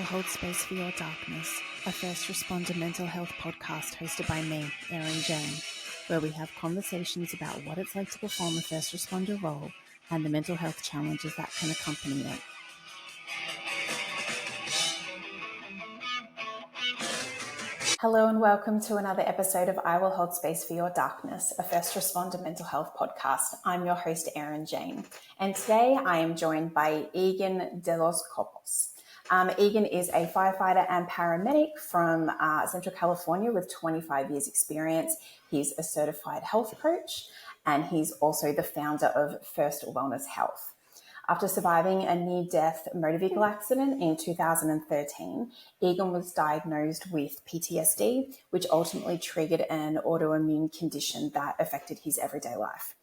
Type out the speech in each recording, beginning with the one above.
hold space for your darkness, a first responder mental health podcast hosted by me, Erin, where we have conversations about what it's like to perform a first responder role and the mental health challenges that can accompany it. Hello and welcome to another episode of I Will Hold Space for Your Darkness, a first responder mental health podcast. I'm your host, Erin, and today I am joined by Egan de los Cobos. Egan is a firefighter and paramedic from Central California with 25 years experience. He's a certified health coach, and he's also the founder of First Wellness Health. After surviving a near-death motor vehicle accident in 2013, Egan was diagnosed with PTSD, which ultimately triggered an autoimmune condition that affected his everyday life.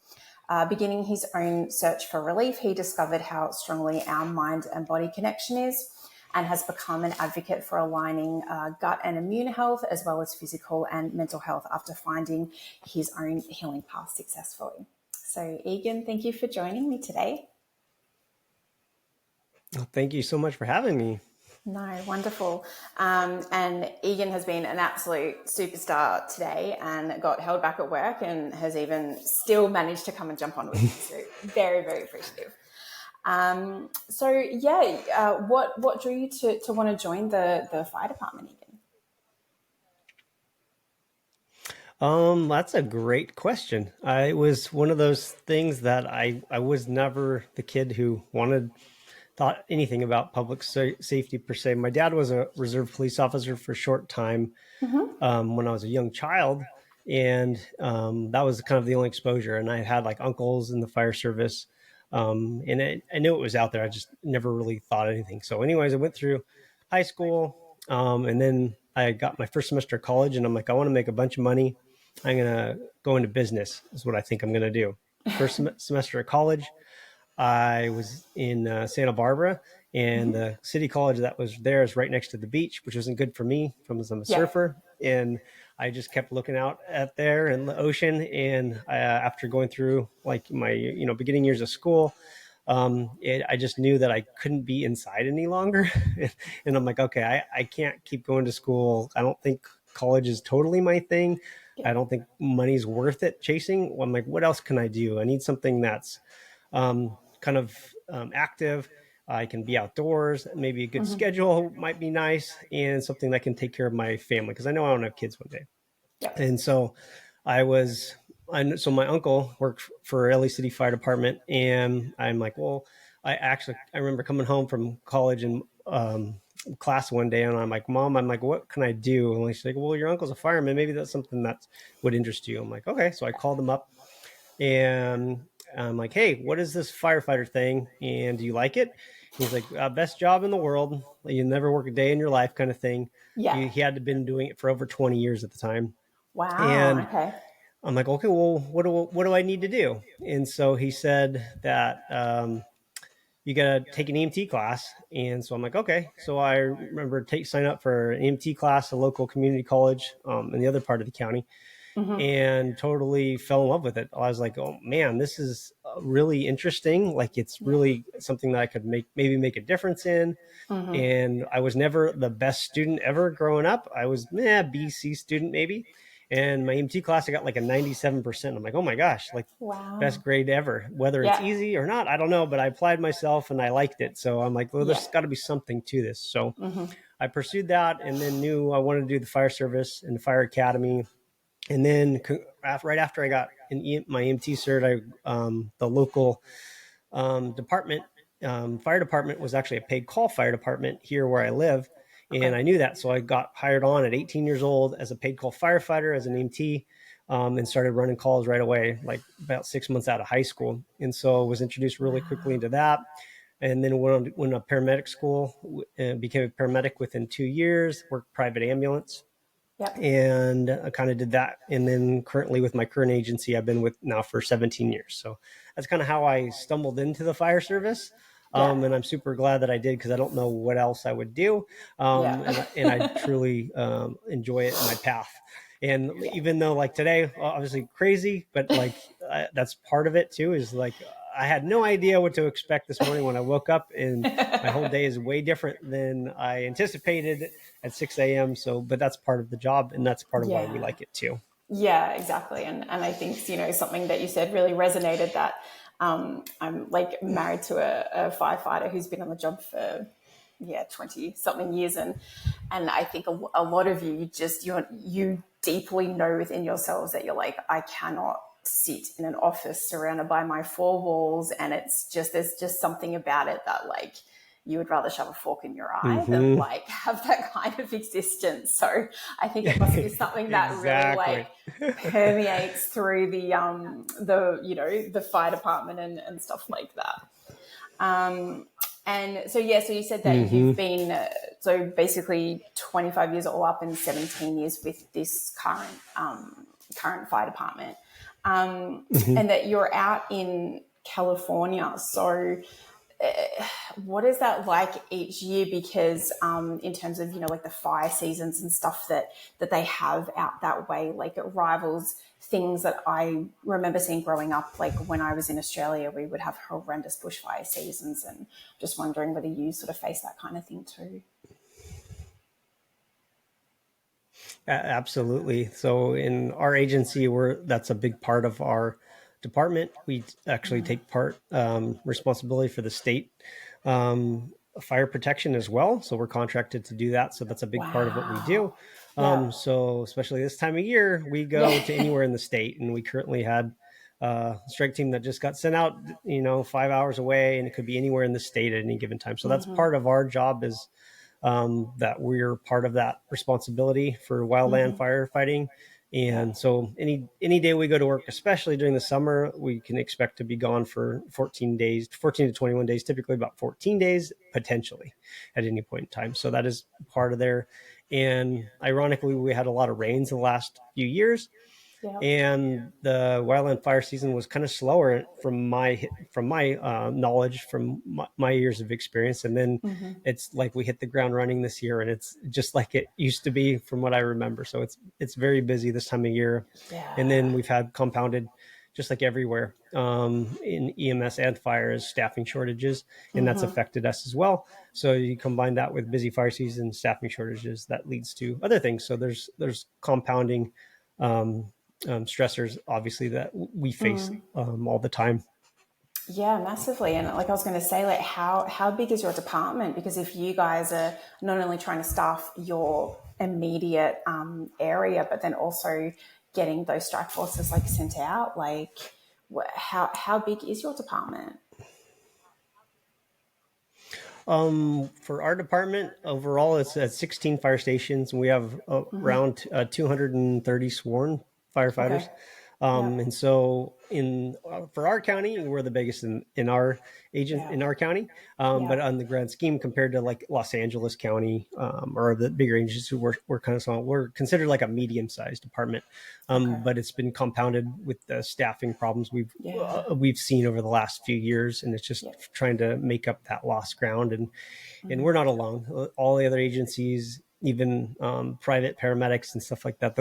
Beginning his own search for relief, he discovered how strongly our mind and body connection is, and has become an advocate for aligning gut and immune health as well as physical and mental health after finding his own healing path successfully. So Egan, thank you for joining me today. Thank you so much for having me. No, wonderful. And Egan has been an absolute superstar today and got held back at work and has even still managed to come and jump on with me. So very, very appreciative. What drew you to want to join the fire department, Egan? That's a great question. It was one of those things that I was never the kid who thought anything about public safety per se. My dad was a reserve police officer for a short time when I was a young child. And that was kind of the only exposure. And I had like uncles in the fire service. I knew it was out there. I just never really thought anything. So anyways, I went through high school and then I got my first semester of college and I'm like, I want to make a bunch of money. I'm going to go into business is what I think I'm going to do. First semester of college, I was in Santa Barbara, and the city college that was there is right next to the beach, which wasn't good for me because I'm a surfer. And I just kept looking out at there and the ocean. And after going through like my, beginning years of school, I just knew that I couldn't be inside any longer. And I'm like, okay, I can't keep going to school. I don't think college is totally my thing. I don't think money's worth it chasing. I'm like, what else can I do? I need something that's kind of active. I can be outdoors. Maybe a good schedule might be nice, and something that can take care of my family because I know I want to have kids one day. And so so my uncle worked for LA City Fire Department, and I'm like, well, I remember coming home from college and class one day, and I'm like, Mom, what can I do? And she's like, well, your uncle's a fireman. Maybe that's something that would interest you. I'm like, okay. So I called him up, and I'm like, hey, what is this firefighter thing? And do you like it? He's like, best job in the world. You never work a day in your life kind of thing. Yeah. He had been doing it for over 20 years at the time. Wow. And okay. I'm like, okay, well, what do I need to do? And so he said that you got to take an EMT class. And so I'm like, okay. So I remember sign up for an EMT class, a local community college in the other part of the county. And totally fell in love with it. I was like, oh man, this is really interesting. Like it's really something that I could maybe make a difference in. And I was never the best student ever growing up. I was BC student maybe. And my EMT class, I got like a 97%. I'm like, oh my gosh, like best grade ever. Whether it's easy or not, I don't know, but I applied myself and I liked it. So I'm like, well, there's got to be something to this. So I pursued that and then knew I wanted to do the fire service and the fire academy. And then right after I got my EMT cert, the local department, fire department was actually a paid call fire department here where I live. And I knew that. So I got hired on at 18 years old as a paid call firefighter, as an EMT, and started running calls right away, like about 6 months out of high school. And so I was introduced really quickly into that. And then went to paramedic school and became a paramedic within 2 years, worked private ambulance. And I kind of did that. And then currently with my current agency, I've been with now for 17 years. So that's kind of how I stumbled into the fire service. And I'm super glad that I did because I don't know what else I would do. And I truly enjoy it in my path. And even though like today, obviously crazy, but like that's part of it too, is like I had no idea what to expect this morning when I woke up, and my whole day is way different than I anticipated at 6 a.m. So, but that's part of the job, and that's part of why we like it too. Yeah, exactly. And I think, you know, something that you said really resonated, that I'm like married to a firefighter who's been on the job for 20 something years. And I think a lot of you deeply know within yourselves that you're like, I cannot sit in an office surrounded by my four walls. And there's just something about it that, like, you would rather shove a fork in your eye than like have that kind of existence. So I think it must be something that Exactly. really like permeates through the fire department and stuff like that. And so so you said that you've been so basically 25 years all up and 17 years with this current fire department, and that you're out in California. So what is that like each year? Because in terms of, you know, like the fire seasons and stuff that they have out that way, like it rivals things that I remember seeing growing up. Like when I was in Australia, we would have horrendous bushfire seasons, and just wondering whether you sort of face that kind of thing too. Absolutely. So in our agency, that's a big part of our department. We actually take part responsibility for the state fire protection as well. So we're contracted to do that. So that's a big part of what we do. So especially this time of year, we go to anywhere in the state, and we currently had a strike team that just got sent out, 5 hours away, and it could be anywhere in the state at any given time. So that's part of our job, is that we're part of that responsibility for wildland firefighting. And so any day we go to work, especially during the summer, we can expect to be gone for 14 to 21 days, typically about 14 days, potentially at any point in time. So that is part of there. And ironically, we had a lot of rains the last few years. And the wildland fire season was kind of slower from my knowledge, from my years of experience. And then it's like we hit the ground running this year, and it's just like it used to be from what I remember. So it's very busy this time of year. And then we've had compounded, just like everywhere in EMS and fire, is staffing shortages, and that's affected us as well. So you combine that with busy fire season, staffing shortages, that leads to other things. So there's compounding stressors, obviously, that we face all the time. Yeah, massively. And like I was going to say, like how big is your department? Because if you guys are not only trying to staff your immediate area, but then also getting those strike forces like sent out, like how big is your department? For our department overall, it's at 16 fire stations, and we have around 230 sworn firefighters. Okay. And so for our county, we're the biggest in our in our county. But on the grand scheme, compared to like Los Angeles County or the bigger agencies, we're kind of small. We're considered like a medium-sized department. But it's been compounded with the staffing problems we've seen over the last few years, and it's just trying to make up that lost ground. And we're not alone. All the other agencies, even private paramedics and stuff like that,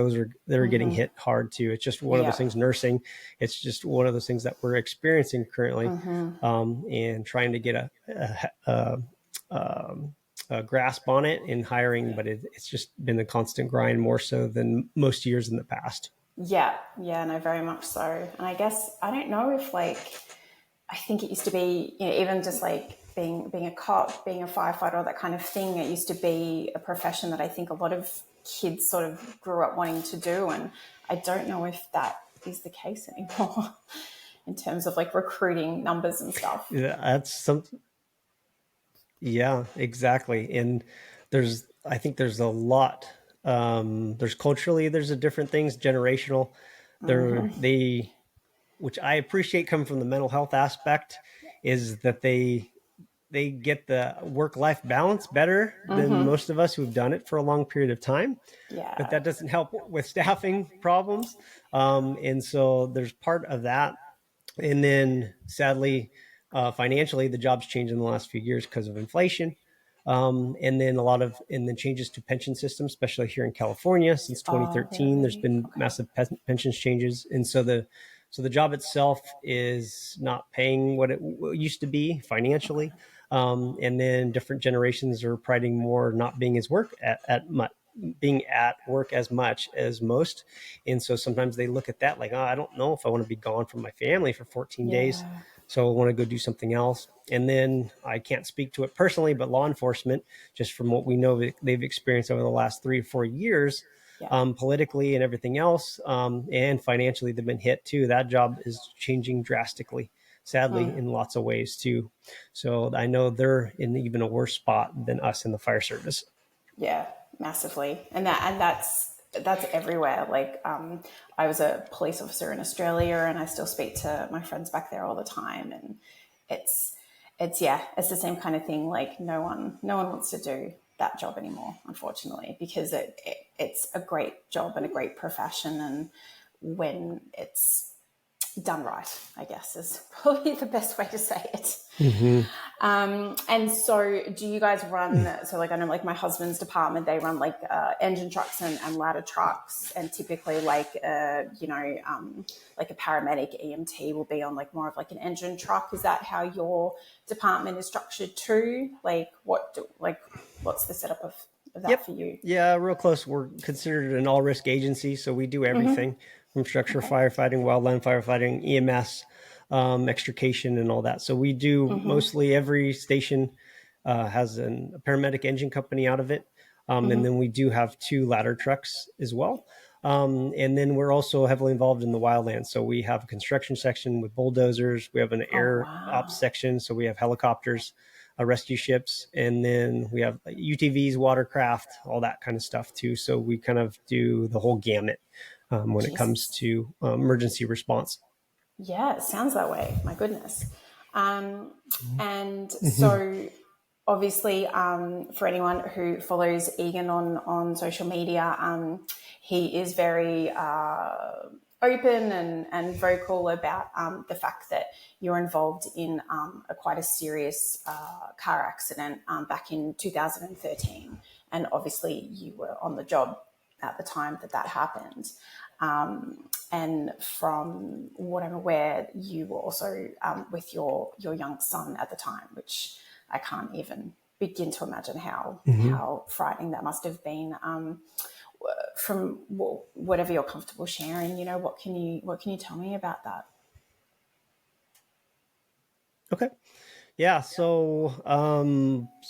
they're getting hit hard too. It's just one of those things. Nursing, it's just one of those things that we're experiencing currently, and trying to get a grasp on it in hiring. But it's just been a constant grind, more so than most years in the past. No, very much so. And I guess I don't know if, like, I think it used to be, you know, even just like being a cop, being a firefighter, all that kind of thing, it used to be a profession that I think a lot of kids sort of grew up wanting to do. And I don't know if that is the case anymore in terms of like recruiting numbers and stuff. Yeah, that's something. Yeah, exactly. And I think there's a lot. There's culturally, there's a different things, generational. Which I appreciate coming from the mental health aspect, is that they get the work-life balance better than most of us who've done it for a long period of time. But that doesn't help with staffing problems. And so there's part of that. And then sadly, financially, the job's changed in the last few years because of inflation. And then changes to pension systems, especially here in California since 2013. There's been massive pensions changes. And so So the job itself is not paying what it used to be financially. And then different generations are priding more not being as work at much, being at work as much as most. And so sometimes they look at that like, oh, I don't know if I want to be gone from my family for 14 days. Yeah. So I want to go do something else. And then I can't speak to it personally, but law enforcement, just from what we know they've experienced over the last 3 to 4 years, Yeah. politically and everything else, and financially, they've been hit too. That job is changing drastically, sadly, in lots of ways too. So I know they're in even a worse spot than us in the fire service. Yeah, massively, and that's everywhere. Like, I was a police officer in Australia, and I still speak to my friends back there all the time, and it's it's the same kind of thing. Like, no one wants to do that job anymore, unfortunately, because it's a great job and a great profession, and when it's done right, I guess is probably the best way to say it. Mm-hmm. And so do you guys run, so like I know like my husband's department, they run like engine trucks and ladder trucks, and typically like, like a paramedic EMT will be on like more of like an engine truck. Is that how your department is structured too? Like what's the setup of that for you? Yeah, real close. We're considered an all-risk agency, so we do everything from structure firefighting, wildland firefighting, EMS, extrication, and all that. So we do mostly every station has a paramedic engine company out of it. And then we do have 2 ladder trucks as well. And then we're also heavily involved in the wildland. So we have a construction section with bulldozers. We have an air ops section. So we have helicopters, rescue ships, and then we have UTVs, watercraft, all that kind of stuff too. So we kind of do the whole gamut when it comes to emergency response. Yeah, it sounds that way. My goodness. And so obviously, for anyone who follows Egan on social media, he is very open and vocal about the fact that you're involved in quite a serious car accident back in 2013. And obviously you were on the job at the time that happened. And from what I'm aware, you were also with your young son at the time, which I can't even begin to imagine how frightening that must have been. From whatever you're comfortable sharing, what can you tell me about that? Okay. Yeah. So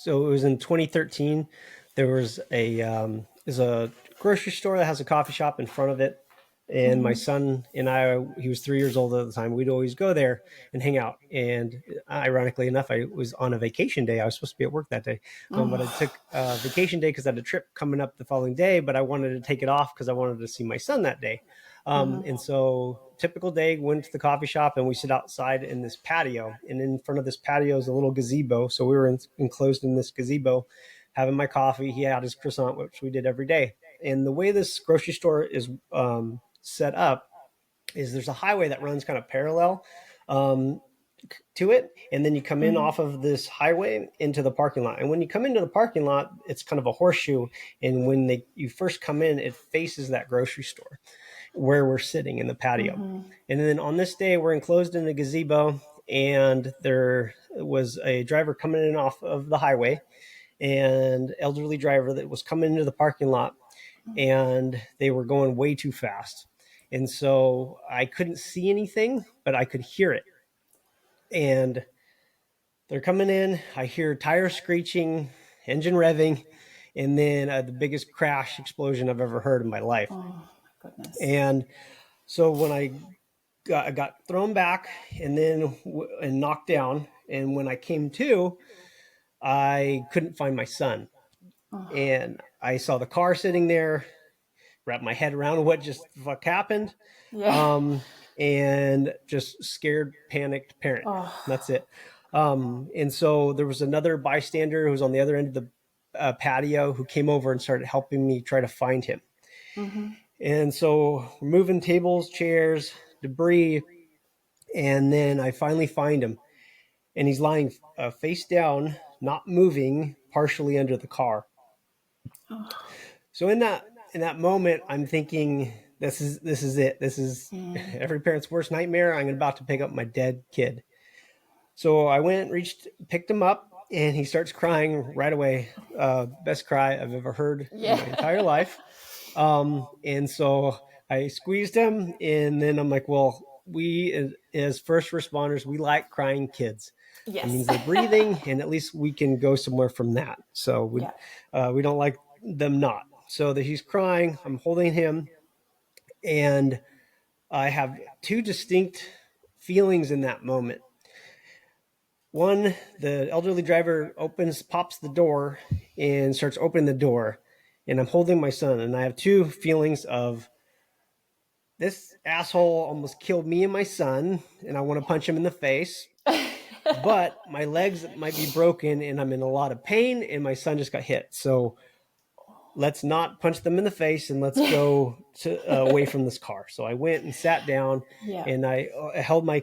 it was in 2013. There was there's a grocery store that has a coffee shop in front of it. And my son and I, he was 3 years old at the time, we'd always go there and hang out. And ironically enough, I was on a vacation day. I was supposed to be at work that day, but I took a vacation day because I had a trip coming up the following day, but I wanted to take it off because I wanted to see my son that day. And so typical day, went to the coffee shop, and we sit outside in this patio, and in front of this patio is a little gazebo. So we were enclosed in this gazebo having my coffee. He had his croissant, which we did every day. And the way this grocery store is set up is there's a highway that runs kind of parallel to it, and then you come in off of this highway into the parking lot. And when you come into the parking lot, it's kind of a horseshoe, and when you first come in, it faces that grocery store where we're sitting in the patio. And then on this day, we're enclosed in the gazebo, and there was a driver coming in off of the highway, and elderly driver that was coming into the parking lot, and they were going way too fast. And so I couldn't see anything, but I could hear it. And they're coming in. I hear tires screeching, engine revving, and then the biggest crash explosion I've ever heard in my life. Oh, my goodness. And so when I got thrown back and then and knocked down, and when I came to, I couldn't find my son. And I saw the car sitting there, wrapped my head around what just fuck happened. Yeah. And just scared, panicked parent. That's it. And so there was another bystander who was on the other end of the patio who came over and started helping me try to find him. And so we're moving tables, chairs, debris. And then I finally find him, and he's lying face down, not moving, partially under the car. So in that moment, I'm thinking this is it. This is every parent's worst nightmare. I'm about to pick up my dead kid. So I went, picked him up, and he starts crying right away. Best cry I've ever heard in my entire life. And so I squeezed him, and then I'm like, well, we as first responders, we like crying kids. Yes. It means they're breathing, and at least we can go somewhere from that. So we don't like them not. So that he's crying, I'm holding him, and I have two distinct feelings in that moment. One, the elderly driver pops the door and starts opening the door, and I'm holding my son, and I have two feelings of, this asshole almost killed me and my son, and I want to punch him in the face. But my legs might be broken, and I'm in a lot of pain, and my son just got hit. So let's not punch them in the face, and let's go away from this car. So I went and sat down, and I held my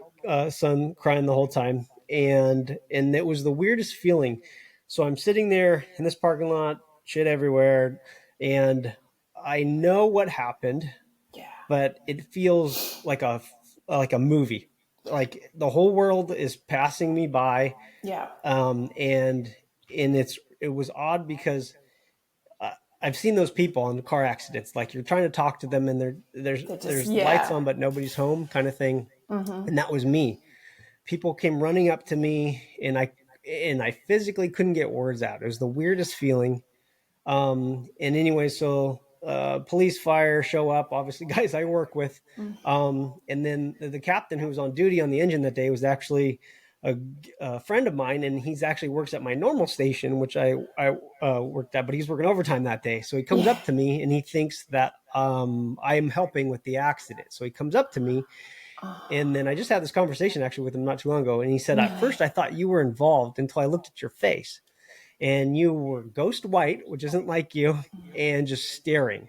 son crying the whole time, and it was the weirdest feeling. So I'm sitting there in this parking lot, shit everywhere, and I know what happened. But it feels like a movie. Like the whole world is passing me by. And it was odd because I've seen those people in car accidents. Like you're trying to talk to them, and there's lights on, but nobody's home, kind of thing. And that was me. People came running up to me, and I physically couldn't get words out. It was the weirdest feeling. And anyway, so police, fire show up, obviously guys I work with. And then the captain who was on duty on the engine that day was actually a friend of mine, and he's actually works at my normal station, which I worked at, but he's working overtime that day. So he comes up to me, and he thinks that I am helping with the accident. So he comes up to me, and then I just had this conversation actually with him not too long ago, and he said, at first I thought you were involved until I looked at your face. And you were ghost white, which isn't like you, and just staring.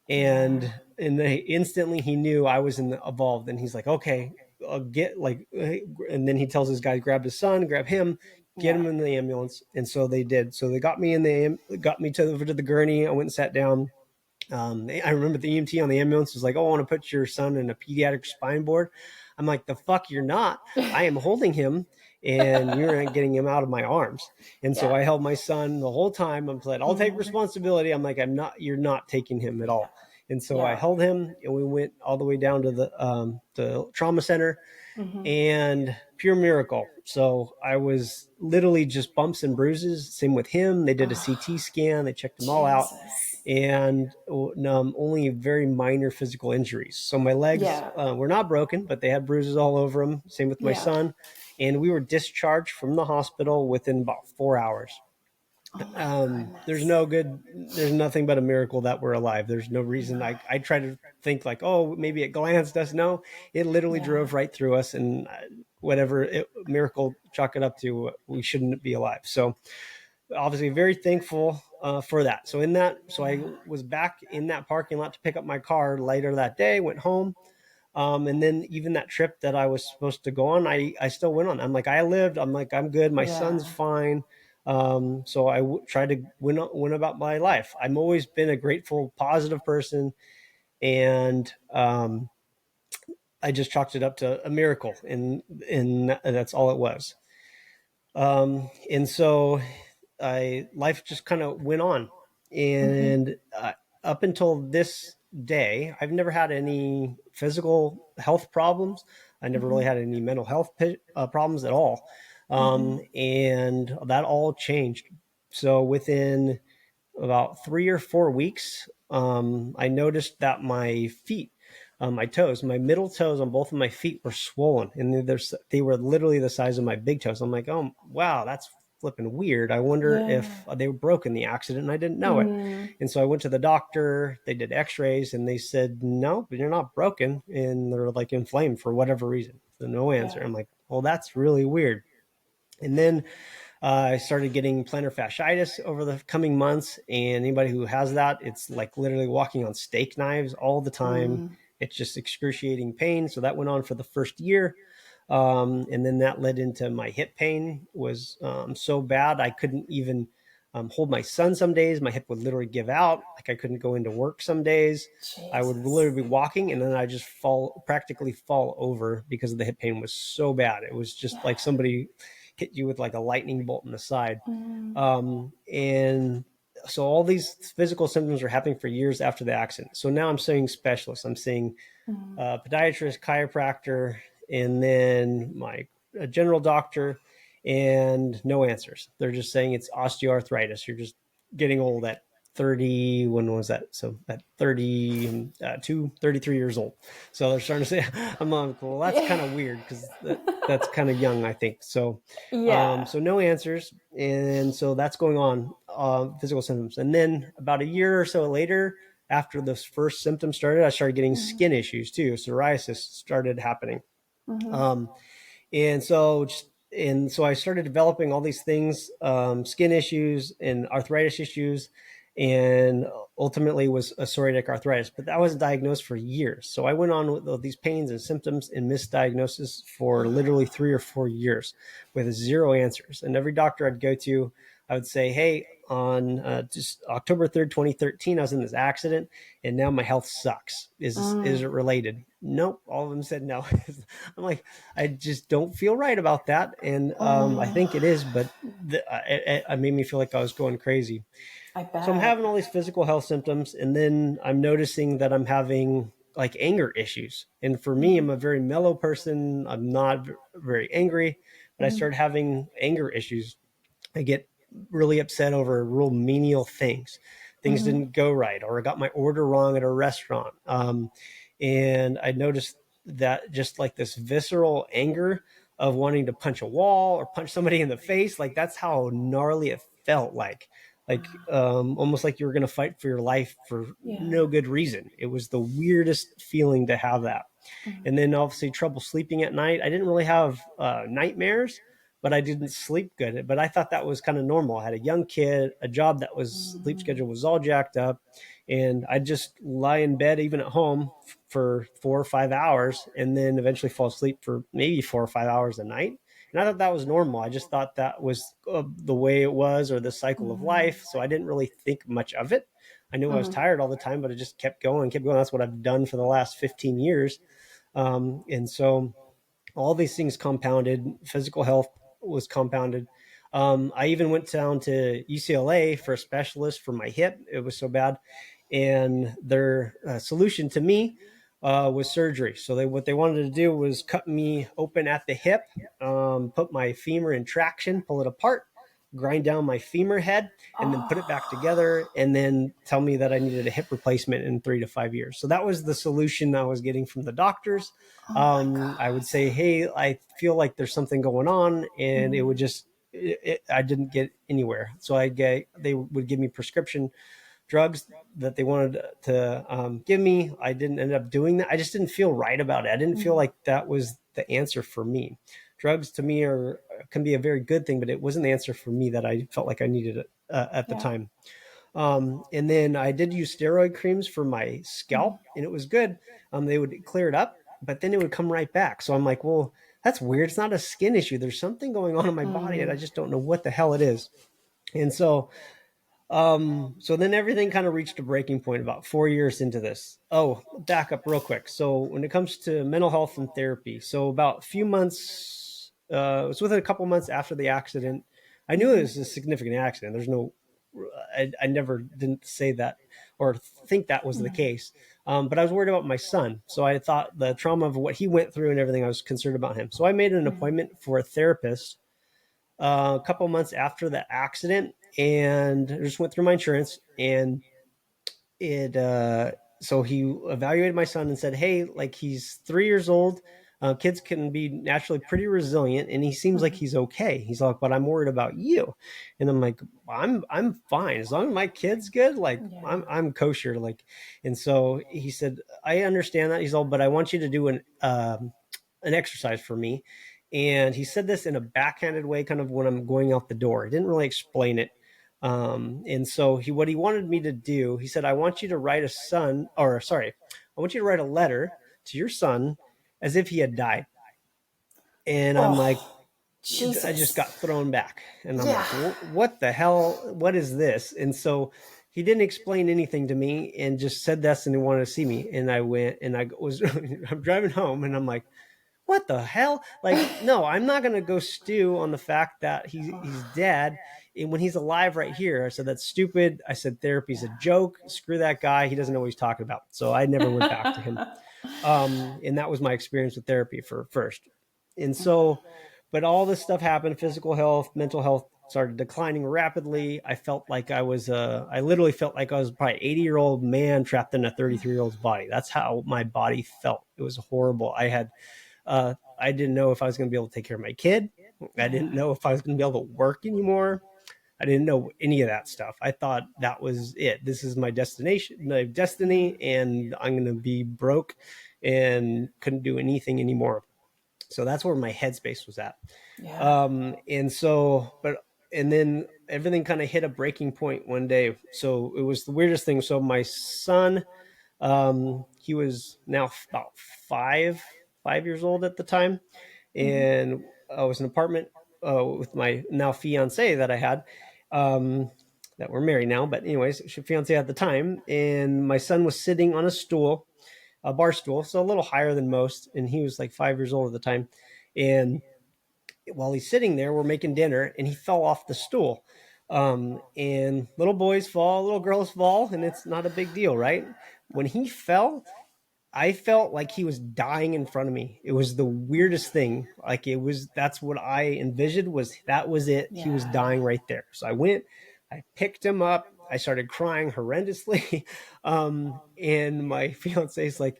And instantly he knew I was involved. And he's like, okay, I'll get like, and then he tells his guy, grab his son, grab him, get him in the ambulance. And so they did. So they got me over to the gurney. I went and sat down. I remember the EMT on the ambulance was like, oh, I want to put your son in a pediatric spine board. I'm like, the fuck you're not. I am holding him, and you're not getting him out of my arms. And so I held my son the whole time. I'm like, I'll take responsibility. I'm like, you're not taking him at all. And so I held him, and we went all the way down to the trauma center, and pure miracle. So I was literally just bumps and bruises. Same with him. They did a CT scan. They checked them all out, and only very minor physical injuries. So my legs were not broken, but they had bruises all over them. Same with my son. And we were discharged from the hospital within about 4 hours. There's nothing but a miracle that we're alive. There's no reason. I try to think like, oh, maybe it glanced us. No, it literally drove right through us, and miracle, chalk it up to, we shouldn't be alive. So obviously very thankful for that. So I was back in that parking lot to pick up my car later that day, went home. And then even that trip that I was supposed to go on, I still went on. I'm like, I lived. I'm like, I'm good. My son's fine. So I tried to win about my life. I've always been a grateful, positive person. And I just chalked it up to a miracle. And that's all it was. And so life just kind of went on. And up until this day, I've never had any physical health problems. I never really had any mental health problems at all. And that all changed. So within about 3 or 4 weeks, I noticed that my feet, my toes, my middle toes on both of my feet were swollen, and they were literally the size of my big toes. I'm like, oh, wow, that's flipping weird. I wonder if they were broken in the accident and I didn't know it. And so I went to the doctor, they did x-rays, and they said, no, but you're not broken. And they're like inflamed for whatever reason. So no answer. I'm like, well, that's really weird. And then I started getting plantar fasciitis over the coming months. And anybody who has that, it's like literally walking on steak knives all the time. It's just excruciating pain. So that went on for the first year. And then that led into my hip pain was so bad I couldn't even hold my son some days. My hip would literally give out. Like I couldn't go into work some days. I would Jesus. literally be walking and then I just practically fall over because the hip pain was so bad. It was just like somebody hit you with like a lightning bolt in the side. And so all these physical symptoms are happening for years after the accident. So now I'm seeing specialists. I'm seeing podiatrist, chiropractor, and then my general doctor, and no answers. They're just saying it's osteoarthritis. You're just getting old at 30. When was that? So at 32, 33 years old. So they're starting to say, I'm like, well, that's kind of weird because that's kind of young, I think. So, Yeah. so no answers. And so that's going on, physical symptoms. And then about a year or so later, after the first symptoms started, I started getting skin issues too. Psoriasis started happening. Um, and so I started developing all these things, skin issues and arthritis issues, and ultimately was a psoriatic arthritis. But that wasn't diagnosed for years. So I went on with all these pains and symptoms and misdiagnosis for literally 3 or 4 years with zero answers. And every doctor I'd go to, I would say, hey, on just October 3rd, 2013, I was in this accident and now my health sucks. Is it related? Nope. All of them said no. I'm like, I just don't feel right about that. And I think it is, but it made me feel like I was going crazy. I So I'm bet. having all these physical health symptoms, and then I'm noticing that I'm having like anger issues. And for me, I'm a very mellow person. I'm not very angry, but I started having anger issues. I get really upset over real menial things. Things didn't go right, or I got my order wrong at a restaurant. And I noticed that just like this visceral anger of wanting to punch a wall or punch somebody in the face, like that's how gnarly it felt almost like you were going to fight for your life for Yeah. no good reason. It was the weirdest feeling to have that. And then obviously trouble sleeping at night. I didn't really have nightmares, but I didn't sleep good. But I thought that was kind of normal. I had a young kid, a job that was sleep schedule was all jacked up, and I'd just lie in bed even at home for 4 or 5 hours, and then eventually fall asleep for maybe 4 or 5 hours a night. And I thought that was normal. I just thought that was the way it was, or the cycle of life. So I didn't really think much of it. I knew I was tired all the time, but it just kept going, kept going. That's what I've done for the last 15 years. And so all these things compounded. Physical health was compounded. I even went down to UCLA for a specialist for my hip. It was so bad. And their solution to me was surgery. So what they wanted to do was cut me open at the hip, put my femur in traction, pull it apart, grind down my femur head, and then put it back together, and then tell me that I needed a hip replacement in 3 to 5 years. So that was the solution I was getting from the doctors. Oh my God. I would say, hey, I feel like there's something going on, and it would just, I didn't get anywhere. So they would give me prescription drugs that they wanted to give me. I didn't end up doing that. I just didn't feel right about it. I didn't feel like that was the answer for me. Drugs to me can be a very good thing, but it wasn't the answer for me that I felt like I needed it at the Yeah. time. And then I did use steroid creams for my scalp, and it was good. They would clear it up, but then it would come right back. So I'm like, well, that's weird. It's not a skin issue. There's something going on in my body, and I just don't know what the hell it is. And so then everything kind of reached a breaking point about 4 years into this. Oh, back up real quick. So when it comes to mental health and therapy, so about a few months, it was within a couple months after the accident. I knew it was a significant accident. I never didn't say that or think that was the case. But I was worried about my son. So I thought the trauma of what he went through and everything, I was concerned about him. So I made an appointment for a therapist a couple months after the accident, and I just went through my insurance, and it so he evaluated my son and said, hey, like, he's 3 years old. Kids can be naturally pretty resilient, and he seems like he's okay. He's like, but I'm worried about you. And I'm like, I'm fine as long as my kid's good. Like, Yeah. I'm kosher. Like, and so he said, I understand that. He's all, but I want you to do an exercise for me. And he said this in a backhanded way, kind of when I'm going out the door. He didn't really explain it. And so what he wanted me to do, he said, I want you to write I want you to write a letter to your son as if he had died. And I'm like, Oh. I just Jesus. got thrown back. And I'm Yeah. like, what the hell? What is this? And so he didn't explain anything to me and just said this and he wanted to see me. And I went and I was, I'm driving home and I'm like, what the hell? Like, no, I'm not going to go stew on the fact that he's dead and when he's alive right here. I said, that's stupid. I said, therapy's a joke. Screw that guy. He doesn't know what he's talking about. So I never went back to him. And that was my experience with therapy for first. And so, but all this stuff happened, physical health, mental health started declining rapidly. I felt like I literally felt like I was probably 80-year-old man trapped in a 33-year-old's body. That's how my body felt. It was horrible. I didn't know if I was going to be able to take care of my kid. I didn't know if I was going to be able to work anymore. I didn't know any of that stuff. I thought that was it. This is my destination, my destiny, and I'm going to be broke and couldn't do anything anymore. So that's where my headspace was at. Yeah. And then everything kind of hit a breaking point one day. So it was the weirdest thing. So my son, he was now about 5 years old at the time. And I was in an apartment with my now fiance that I had, that we're married now. But anyways, she fiance at the time. And my son was sitting on a bar stool, so a little higher than most. And he was like 5 years old at the time. And while he's sitting there, we're making dinner and he fell off the stool. And little boys fall, little girls fall, and it's not a big deal, right? When he fell, I felt like he was dying in front of me. It was the weirdest thing. Like that's what I envisioned that was it. He was dying right there. So I picked him up. I started crying horrendously. And my fiance is like,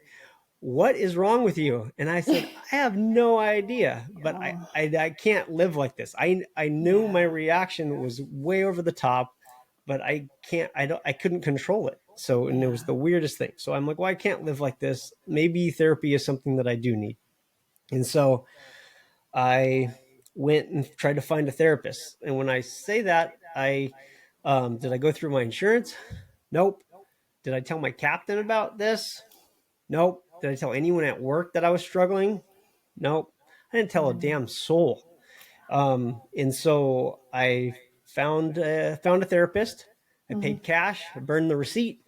what is wrong with you? And I said, I have no idea, but I can't live like this. I knew my reaction was way over the top, but I couldn't control it. So, and it was the weirdest thing. So I'm like, well, I can't live like this. Maybe therapy is something that I do need. And so I went and tried to find a therapist. And when I say that, did I go through my insurance? Nope. Did I tell my captain about this? Nope. Did I tell anyone at work that I was struggling? Nope. I didn't tell a damn soul. And so I found a therapist. I paid cash, I burned the receipt,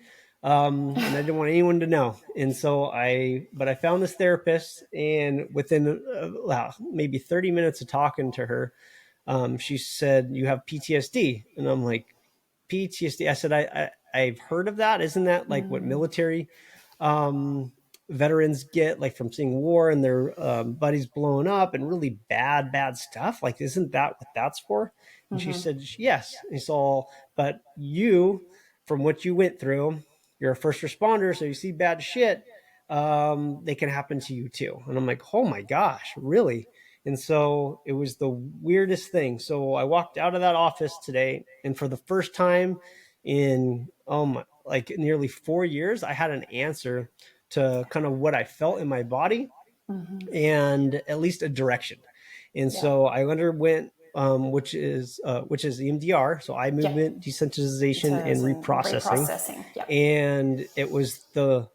and I didn't want anyone to know. And so I found this therapist, and within maybe 30 minutes of talking to her, she said, "You have PTSD," and I'm like, "PTSD?" I said, "I've heard of that. Isn't that like what military veterans get, like from seeing war and their buddies blowing up and really bad stuff? Like, isn't that what that's for?" And she said, "Yes." And so, but you, from what you went through, you're a first responder, so you see bad shit, they can happen to you too. And I'm like, oh my gosh, really? And so it was the weirdest thing. So I walked out of that office today, and for the first time in like nearly 4 years, I had an answer to kind of what I felt in my body and at least a direction. And so I underwent which is EMDR, so eye movement desensitization and reprocessing. Yep. And it was the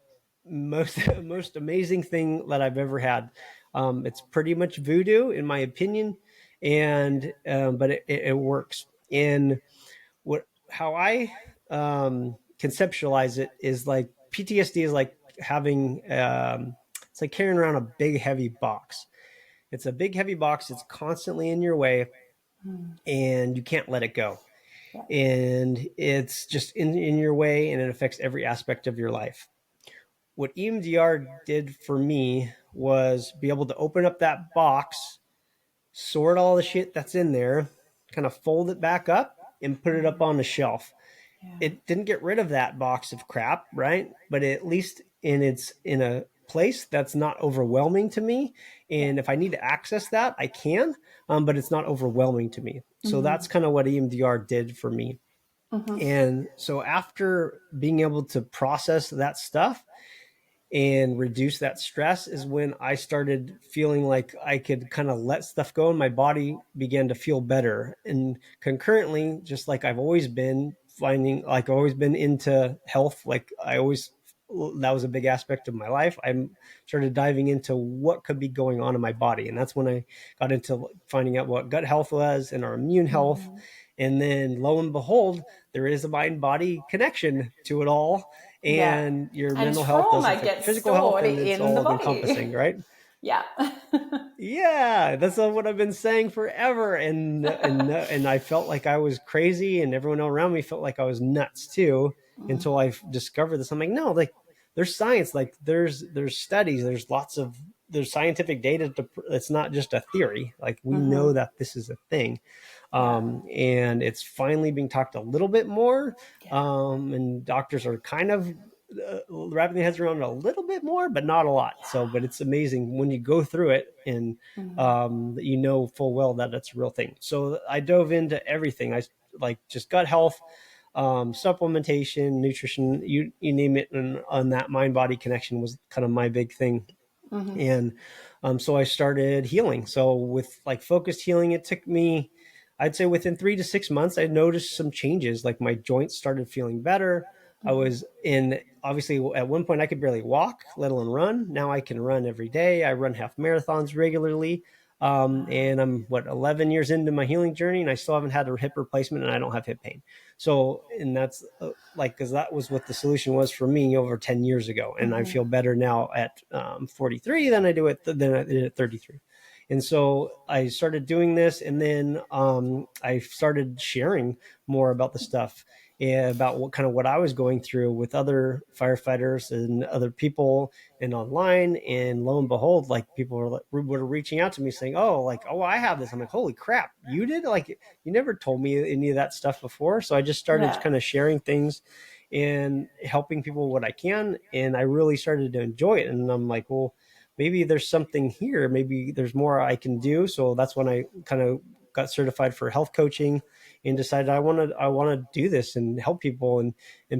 most amazing thing that I've ever had. It's pretty much voodoo in my opinion, and but it works. And how I conceptualize it is like PTSD is like having it's like carrying around a big heavy box. It's a big heavy box. It's constantly in your way, and you can't let it go. And it's just in your way, and it affects every aspect of your life. What EMDR did for me was be able to open up that box, sort all the shit that's in there, kind of fold it back up, and put it up on the shelf. It didn't get rid of that box of crap, right? But at least it's in a place that's not overwhelming to me. And if I need to access that, I can, but it's not overwhelming to me. So that's kind of what EMDR did for me. And so after being able to process that stuff and reduce that stress is when I started feeling like I could kind of let stuff go, and my body began to feel better. And concurrently, just like I've always been into health, like I always that was a big aspect of my life, I started diving into what could be going on in my body. And that's when I got into finding out what gut health was and our immune health. And then lo and behold, there is a mind body connection to it all. Yeah. And your And mental health does trauma affect your gets physical health, stored and it's in the all body. encompassing, right? Yeah. Yeah, that's what I've been saying forever. And I felt like I was crazy, and everyone around me felt like I was nuts too, until I discovered this. I'm like, no, like there's science, like there's studies, there's scientific data it's not just a theory. Like we know that this is a thing. And it's finally being talked a little bit more. And doctors are kind of wrapping their heads around it a little bit more, but not a lot. So, but it's amazing when you go through it, and you know full well that it's a real thing. So I dove into everything. I like just gut health, supplementation, nutrition, you name it. And on that mind body connection was kind of my big thing. And so I started healing. So with like focused healing, it took me, I'd say within 3 to 6 months, I noticed some changes. Like my joints started feeling better. I was in, obviously at one point I could barely walk, let alone run. Now I can run every day. I run half marathons regularly. And I'm 11 years into my healing journey, and I still haven't had a hip replacement, and I don't have hip pain. So, and that's because that was what the solution was for me over 10 years ago. And I feel better now at 43 than I did at 33. And so I started doing this, and then I started sharing more about the stuff, about what I was going through with other firefighters and other people and online. And lo and behold, like people were reaching out to me saying, oh, I have this. I'm like, holy crap, you did? Like, you never told me any of that stuff before. So I just started kind of sharing things and helping people what I can. And I really started to enjoy it. And I'm like, well, maybe there's something here. Maybe there's more I can do. So that's when I kind of got certified for health coaching and decided I want to do this and help people and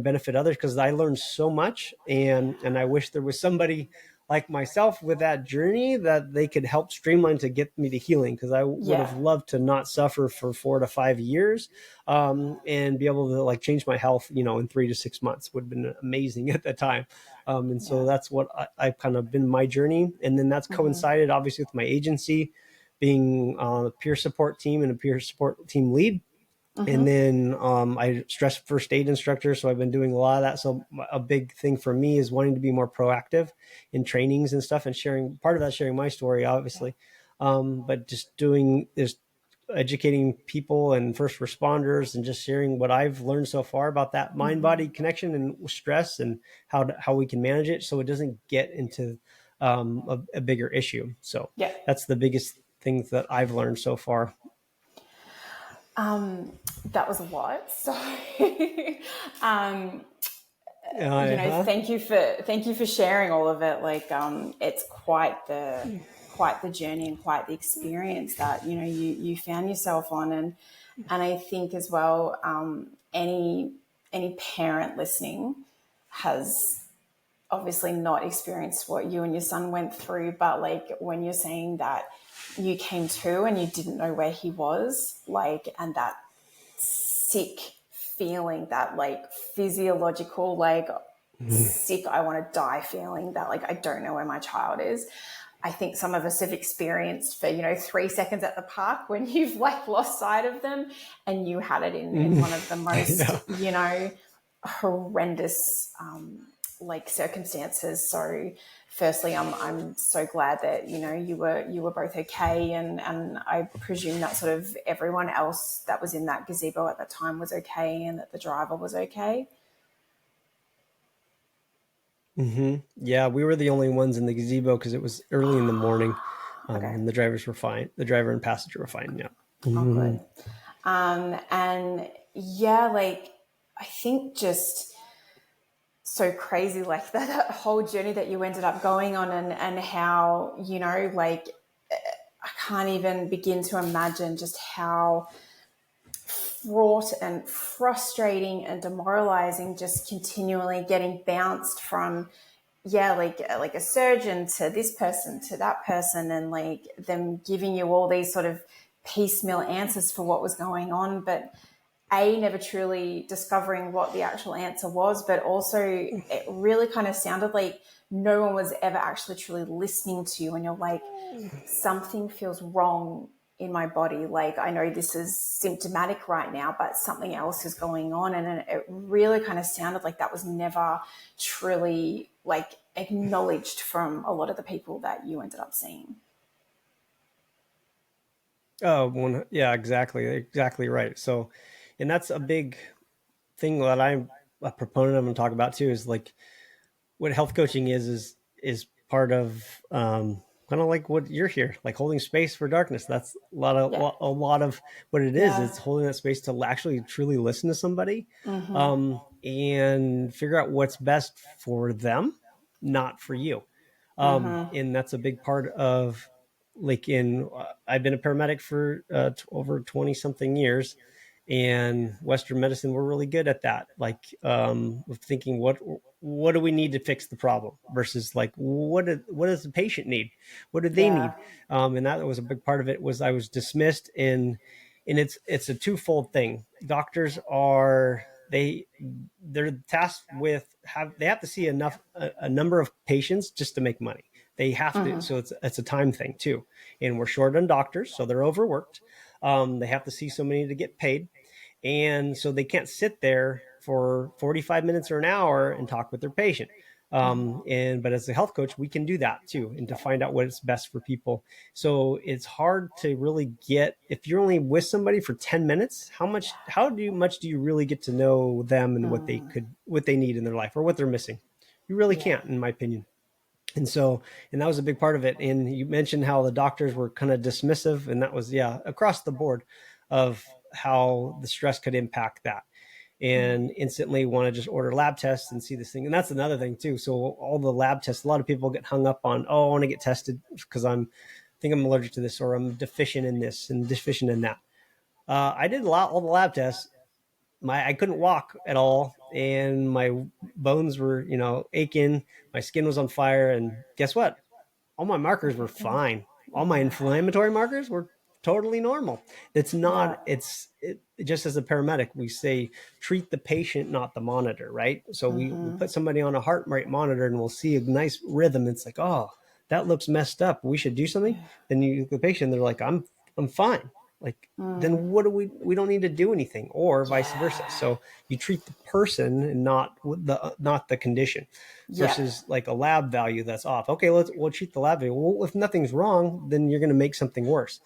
benefit others, because I learned so much. And I wish there was somebody like myself with that journey that they could help streamline to get me to healing, because I would have loved to not suffer for 4 to 5 years, and be able to like change my health, in 3 to 6 months would have been amazing at the time. And so that's what I've kind of been my journey. And then that's coincided obviously with my agency being a peer support team and a peer support team lead. And then I stress first aid instructor. So I've been doing a lot of that. So a big thing for me is wanting to be more proactive in trainings and stuff, and sharing, part of that sharing my story, obviously. But just doing is educating people and first responders, and just sharing what I've learned so far about that mind body connection and stress, and how we can manage it so it doesn't get into a bigger issue. So that's the biggest things that I've learned so far. That was a lot. So, thank you for sharing all of it. Like, it's quite the journey and quite the experience that, you found yourself on. And I think as well, any parent listening has obviously not experienced what you and your son went through, but like when you're saying that you came to and you didn't know where he was, like, and that sick feeling, that like physiological, like sick, I want to die feeling, that like I don't know where my child is. I think some of us have experienced for 3 seconds at the park when you've like lost sight of them, and you had it in one of the most horrendous like circumstances. So firstly, I'm so glad that you were both okay, and I presume that sort of everyone else that was in that gazebo at the time was okay, and that the driver was okay. Yeah, we were the only ones in the gazebo because it was early in the morning, Okay. and the drivers were fine. The driver and passenger were fine. Yeah. Oh, good. And yeah, like I think just so crazy, like that whole journey that you ended up going on, and how, like I can't even begin to imagine just how fraught and frustrating and demoralizing, just continually getting bounced from, like a surgeon to this person to that person, and like them giving you all these sort of piecemeal answers for what was going on. But never truly discovering what the actual answer was, but also it really kind of sounded like no one was ever actually truly listening to you, and you're like, something feels wrong in my body. Like, I know this is symptomatic right now, but something else is going on. And it really kind of sounded like that was never truly like acknowledged from a lot of the people that you ended up seeing. Yeah, exactly right. So, and that's a big thing that I'm a proponent of and talk about too, is like what health coaching is part of, kind of like what you're here, like holding space for darkness. That's Yeah. a lot of what it is. Yeah. It's holding that space to actually truly listen to somebody, and figure out what's best for them, not for you. And that's a big part of, like, I've been a paramedic for over 20 something years, and Western medicine, we're really good at that. Like, of thinking what do we need to fix the problem versus like what does the patient need? What do they Yeah. need? And that was a big part of it. Was I was dismissed, and it's a twofold thing. Doctors they're tasked with they have to see a number of patients just to make money. They have to, so it's a time thing too. And we're short on doctors, so they're overworked. They have to see so many to get paid, and so they can't sit there for 45 minutes or an hour and talk with their patient. But as a health coach, we can do that too, and to find out what is best for people. So it's hard to really get, if you're only with somebody for 10 minutes, how much do you really get to know them and what they need in their life or what they're missing? You really Yeah. can't, in my opinion. And that was a big part of it. And you mentioned how the doctors were kind of dismissive, and that was, yeah, across the board, of how the stress could impact that, and instantly want to just order lab tests and see this thing. And that's another thing too. So all the lab tests, a lot of people get hung up on, oh, I want to get tested because I think I'm allergic to this, or I'm deficient in this and deficient in that. I did all the lab tests. I couldn't walk at all, and my bones were, aching. My skin was on fire, and guess what? All my markers were fine. All my Yeah. inflammatory markers were totally normal. It's not, Yeah. just as a paramedic, we say treat the patient, not the monitor, right? So we'll put somebody on a heart rate monitor and we'll see a nice rhythm. It's like, oh, that looks messed up. We should do something. Then the patient, they're like, I'm fine. Like, then what we don't need to do anything, or vice versa. Yeah. So you treat the person and not the condition, Yeah. versus like a lab value that's off. Okay, we'll treat the lab value. Well, if nothing's wrong, then you're going to make something worse,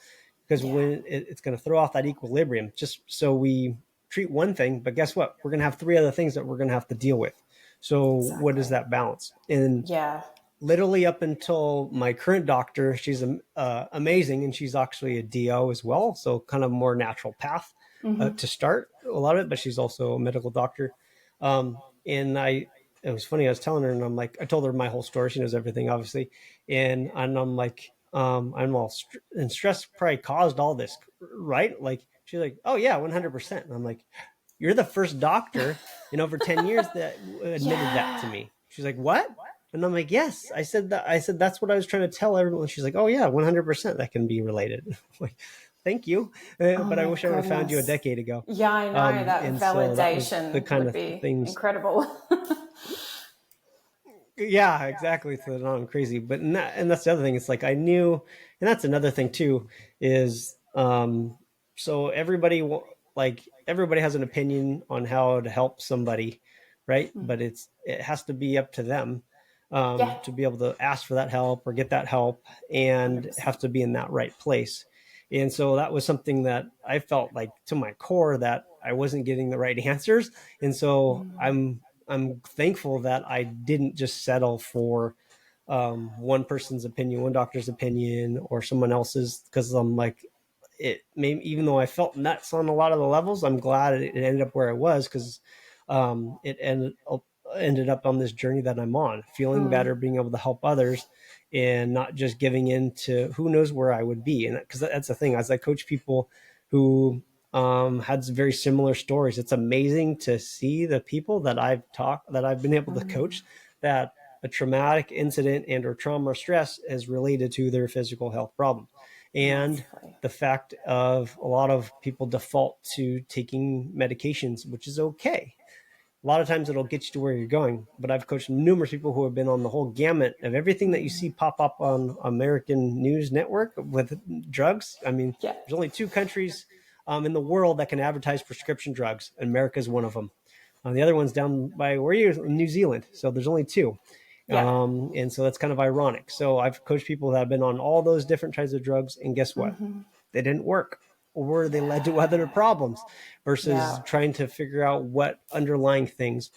because Yeah. when it's going to throw off that equilibrium. Just so we treat one thing, but guess what? We're going to have three other things that we're going to have to deal with. So what is Exactly. that balance? And Yeah. literally up until my current doctor, she's amazing, and she's actually a DO as well, so kind of more natural path to start a lot of it. But she's also a medical doctor. And it was funny. I was telling her, and I'm like, I told her my whole story. She knows everything, obviously, and I'm like, I'm all and stress probably caused all this, right? Like, she's like, oh yeah, 100%. And I'm like, you're the first doctor in over 10 years that admitted that to Yeah. me. She's like, what? And I'm like, yes. I said that's what I was trying to tell everyone. She's like, oh yeah, 100% that can be related. I'm like, thank you. Oh But I my wish I would have found you a goodness. decade ago. Yeah, I know that And so that was the validation kind would of be things. incredible. Yeah, exactly. So no, I'm crazy. But and that's the other thing. It's like I knew, and that's another thing too, is so everybody has an opinion on how to help somebody, right? But it has to be up to them Yeah. to be able to ask for that help or get that help, and have 100%. to be in that right place. And so that was something that I felt like to my core that I wasn't getting the right answers. And so I'm thankful that I didn't just settle for one person's opinion, one doctor's opinion, or someone else's, because I'm like, even though I felt nuts on a lot of the levels, I'm glad it ended up where it was, because it ended up on this journey that I'm on, feeling better, being able to help others, and not just giving in to who knows where I would be. And because that's the thing, as I coach people who had very similar stories, it's amazing to see the people that I've been able to coach, that a traumatic incident and or trauma or stress is related to their physical health problem. and Massively. the fact of a lot of people default to taking medications, which is okay. A lot of times it'll get you to where you're going, but I've coached numerous people who have been on the whole gamut of everything that you see pop up on American News Network with drugs. I mean, Yeah. there's only 2 countries in the world that can advertise prescription drugs. America's one of them. The other one's down by where are you? New Zealand. So there's only 2. Yeah. And so that's kind of ironic. So I've coached people that have been on all those different types of drugs, and guess what? They didn't work, or they led to other problems, versus Yeah. trying to figure out what underlying things.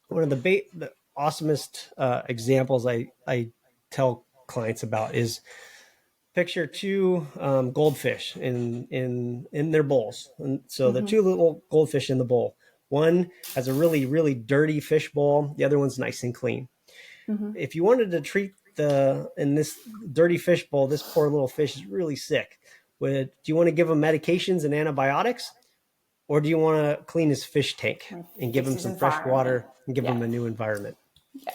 One of the awesomest examples I tell clients about is picture 2 goldfish in their bowls. And so the 2 little goldfish in the bowl. One has a really, really dirty fish bowl. The other one's nice and clean. If you wanted to treat in this dirty fish bowl, this poor little fish is really sick. Do you want to give him medications and antibiotics? Or do you want to clean his fish tank and give him some fresh water and give him a new environment? Yeah.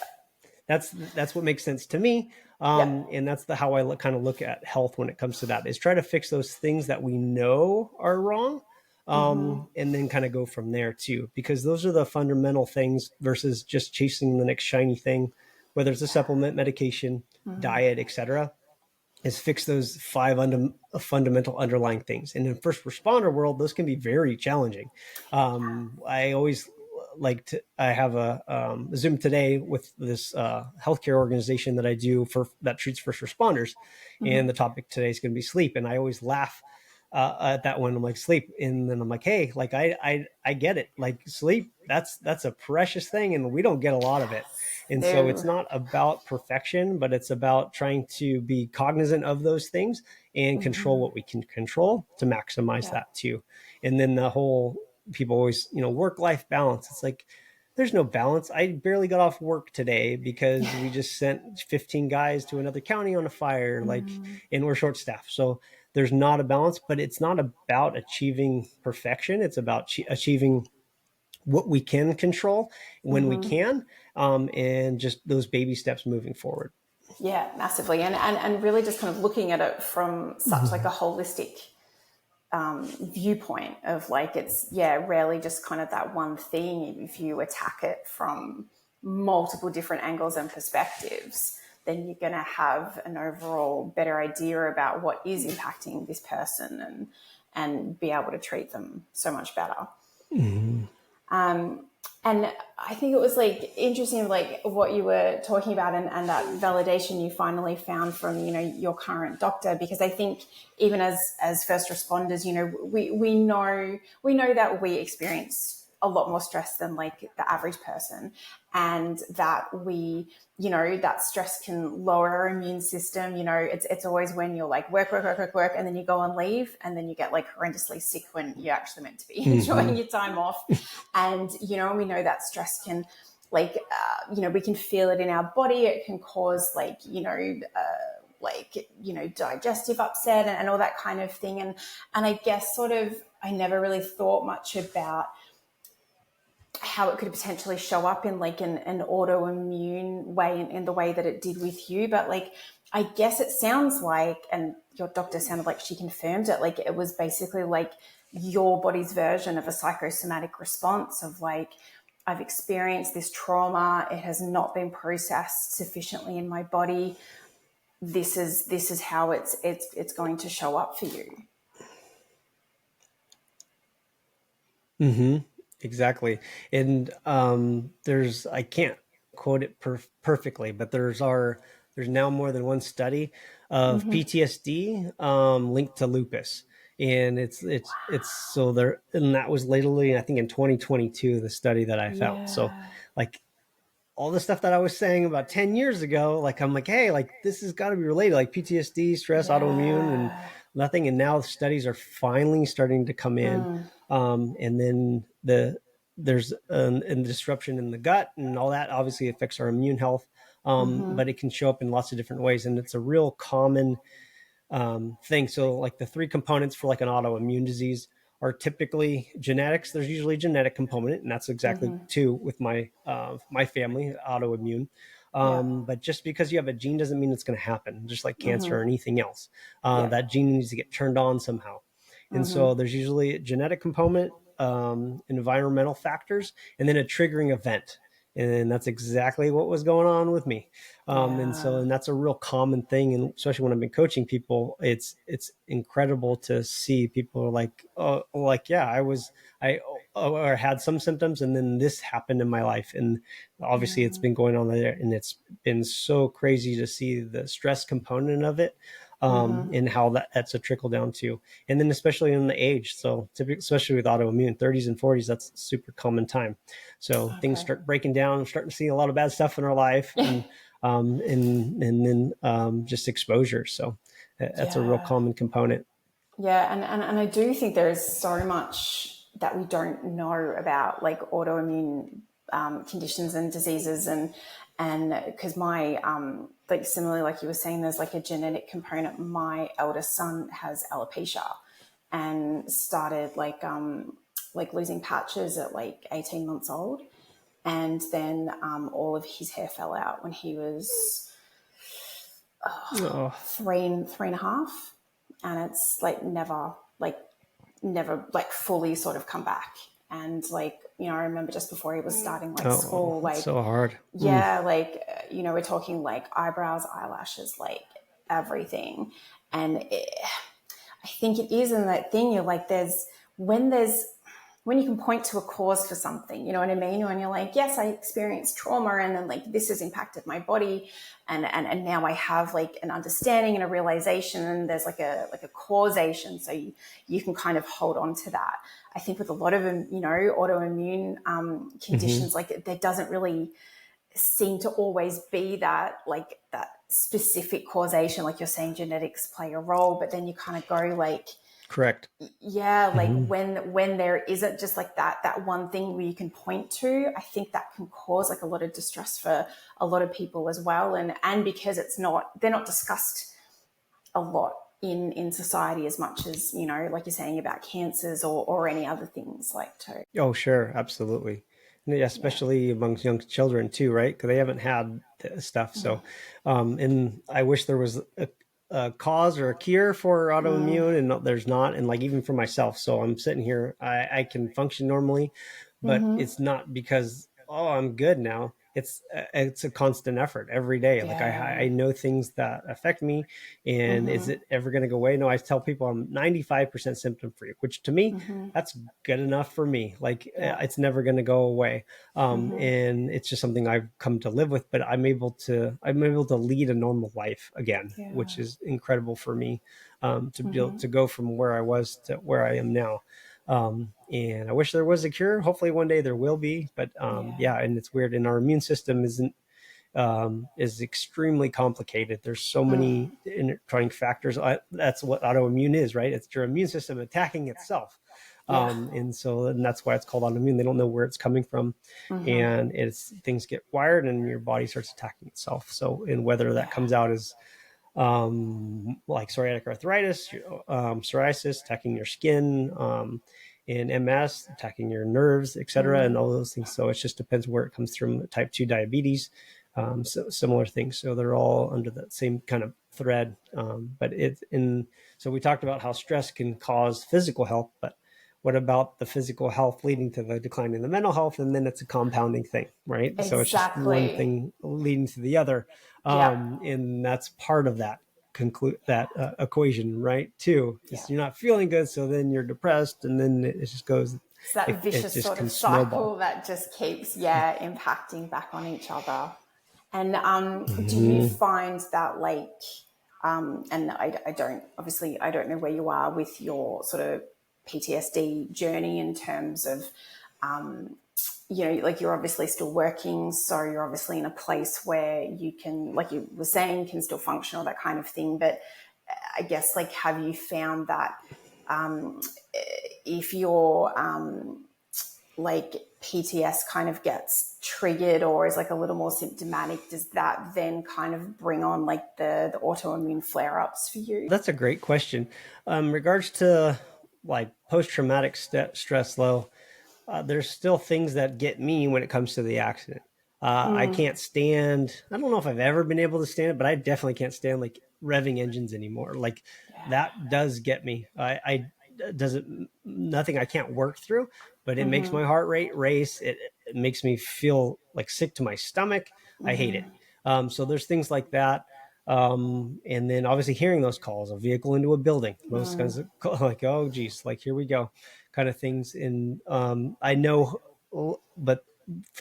That's what makes sense to me. And that's how I kind of look at health when it comes to that, is try to fix those things that we know are wrong. And then kind of go from there too, because those are the fundamental things versus just chasing the next shiny thing, whether it's a supplement, medication, diet, etc. Is fix those 5 fundamental underlying things. And in first responder world, those can be very challenging. I always I have a Zoom today with this healthcare organization that I do that treats first responders. And the topic today is going to be sleep. And I always laugh at that one. I'm like, sleep. And then I'm like, hey, like I get it. Like sleep, that's a precious thing, and we don't get a lot of it. And so it's not about perfection, but it's about trying to be cognizant of those things and control what we can control to maximize that too. And then the whole, people always, work-life balance. It's like, there's no balance. I barely got off work today because we just sent 15 guys to another county on a fire, and we're short staffed. So there's not a balance, but it's not about achieving perfection. It's about achieving what we can control when we can, and just those baby steps moving forward. Yeah, massively. And really just kind of looking at it from such like a holistic viewpoint of like, it's rarely just kind of that one thing. If you attack it from multiple different angles and perspectives, then you're going to have an overall better idea about what is impacting this person and be able to treat them so much better. And I think it was like interesting, like what you were talking about and that validation you finally found from, your current doctor, because I think even as first responders, we know that we experience a lot more stress than like the average person, and that that stress can lower our immune system. It's always when you're like work, and then you go on leave, and then you get like horrendously sick when you're actually meant to be enjoying your time off. And, we know that stress can we can feel it in our body. It can cause digestive upset and all that kind of thing. And I guess I never really thought much about how it could potentially show up in like an autoimmune way, in the way that it did with you. But like, I guess it sounds like, and your doctor sounded like she confirmed it, like it was basically like your body's version of a psychosomatic response of like, I've experienced this trauma. It has not been processed sufficiently in my body. This is how it's going to show up for you. Mm-hmm. Exactly. And I can't quote it perfectly, but there's now more than one study of PTSD linked to lupus. And it's so there, and that was lately, I think in 2022, the study that I found. So like all the stuff that I was saying about 10 years ago, like I'm like, hey, like this has got to be related, like PTSD, stress, autoimmune, and nothing. And now studies are finally starting to come in. And then there's a disruption in the gut, and all that obviously affects our immune health. But it can show up in lots of different ways. And it's a real common thing. So like the 3 components for like an autoimmune disease are typically genetics. There's usually a genetic component, and that's exactly too with my family, autoimmune. Yeah. But just because you have a gene doesn't mean it's going to happen, just like cancer or Mm-hmm. anything else. Yeah. That gene needs to get turned on somehow. And Mm-hmm. so there's usually a genetic component, environmental factors, and then a triggering event. And that's exactly what was going on with me. And that's a real common thing. And especially when I've been coaching people, it's incredible to see people like, oh, like, yeah, I or had some symptoms and then this happened in my life. And obviously it's been going on there, and it's been so crazy to see the stress component of it, Mm-hmm. and how that's a trickle down to. And then especially in the age, so typically, especially with autoimmune, 30s and 40s, that's a super common time. So things Okay. start breaking down. We're starting to see a lot of bad stuff in our life, and then just exposure. So that's a real Yeah. common component. Yeah, and I do think there is so much that we don't know about like autoimmune conditions and diseases, and because my like similarly, like you were saying, there's like a genetic component. My eldest son has alopecia and started like losing patches at like 18 months old, and then all of his hair fell out when he was Oh, three and a half, and it's never like fully sort of come back. And like, you know, I remember just before he was starting like oh, school, it's like, so hard. yeah, like, you know, we're talking like eyebrows, eyelashes, like everything. And I think it is in that thing. You're like, there's when you can point to a cause for something, you know what I mean? When you're like, yes, I experienced trauma, and then like this has impacted my body, and now I have like an understanding and a realization, and there's like a causation, so you can kind of hold on to that. I think with a lot of you know autoimmune Mm-hmm. conditions, like there doesn't really seem to always be that like that specific causation. Like you're saying, genetics play a role, but then you kind of go like, Correct. yeah, like Mm-hmm. when there isn't just like that one thing where you can point to, I think that can cause like a lot of distress for a lot of people as well. And because they're not discussed a lot in society as much as, you know, like you're saying about cancers or any other things like too. Oh, sure, absolutely. And yeah, Yeah. especially amongst young children too, right? Because they haven't had stuff. So, and I wish there was a cause or a cure for autoimmune, and there's not. And like even for myself, so I'm sitting here, I can function normally, but it's not because, oh, I'm good now. It's a constant effort every day. Like I Yeah. know things that affect me, and is it ever going to go away? No, I tell people I'm 95% symptom free, which to me, that's good enough for me. Like Yeah. it's never going to go away. And it's just something I've come to live with, but I'm able to lead a normal life again, which Yeah. is incredible for me, to be able to go from where I was to where I am now. And I wish there was a cure. Hopefully one day there will be, but Yeah. yeah, and it's weird. And our immune system is extremely complicated. There's so many intertwining factors. That's what autoimmune is, right? It's your immune system attacking itself. Yeah. And that's why it's called autoimmune. They don't know where it's coming from, and it's things get wired, and your body starts attacking itself. So, and whether that Yeah. comes out as like psoriatic arthritis, psoriasis attacking your skin, and MS attacking your nerves, etc., and all those things. So it just depends where it comes from. Type 2 diabetes, so similar things. So they're all under that same kind of thread. But it's in. So we talked about how stress can cause physical health, but what about the physical health leading to the decline in the mental health? And then it's a compounding thing, right? So it's just one Exactly. thing leading to the other, Yep. and that's part of that equation, right? Too, Yeah. is you're not feeling good, so then you're depressed, and then it just goes. It's that It vicious just sort of can snowball. cycle that just keeps, impacting back on each other. And do you Mm-hmm. find that like, and I don't, obviously, I don't know where you are with your sort of PTSD journey in terms of, you know, like you're obviously still working, so you're obviously in a place where you can, like you were saying, can still function, all that kind of thing. But I guess, like, have you found that if you're like PTS kind of gets triggered or is like a little more symptomatic, does that then kind of bring on like the autoimmune flare-ups for you? That's a great question. Regards to like post-traumatic stress, though, there's still things that get me when it comes to the accident. I can't stand, I don't know if I've ever been able to stand it, but I definitely can't stand like revving engines anymore. Like Yeah. that does get me. I doesn't, nothing I can't work through, but it makes Mm-hmm. my heart rate race. It makes me feel like sick to my stomach. I hate Mm-hmm. it. So there's things like that. And then obviously hearing those calls, a vehicle into a building, those kinds of like, oh geez, like here we go, kind of things. And I know, but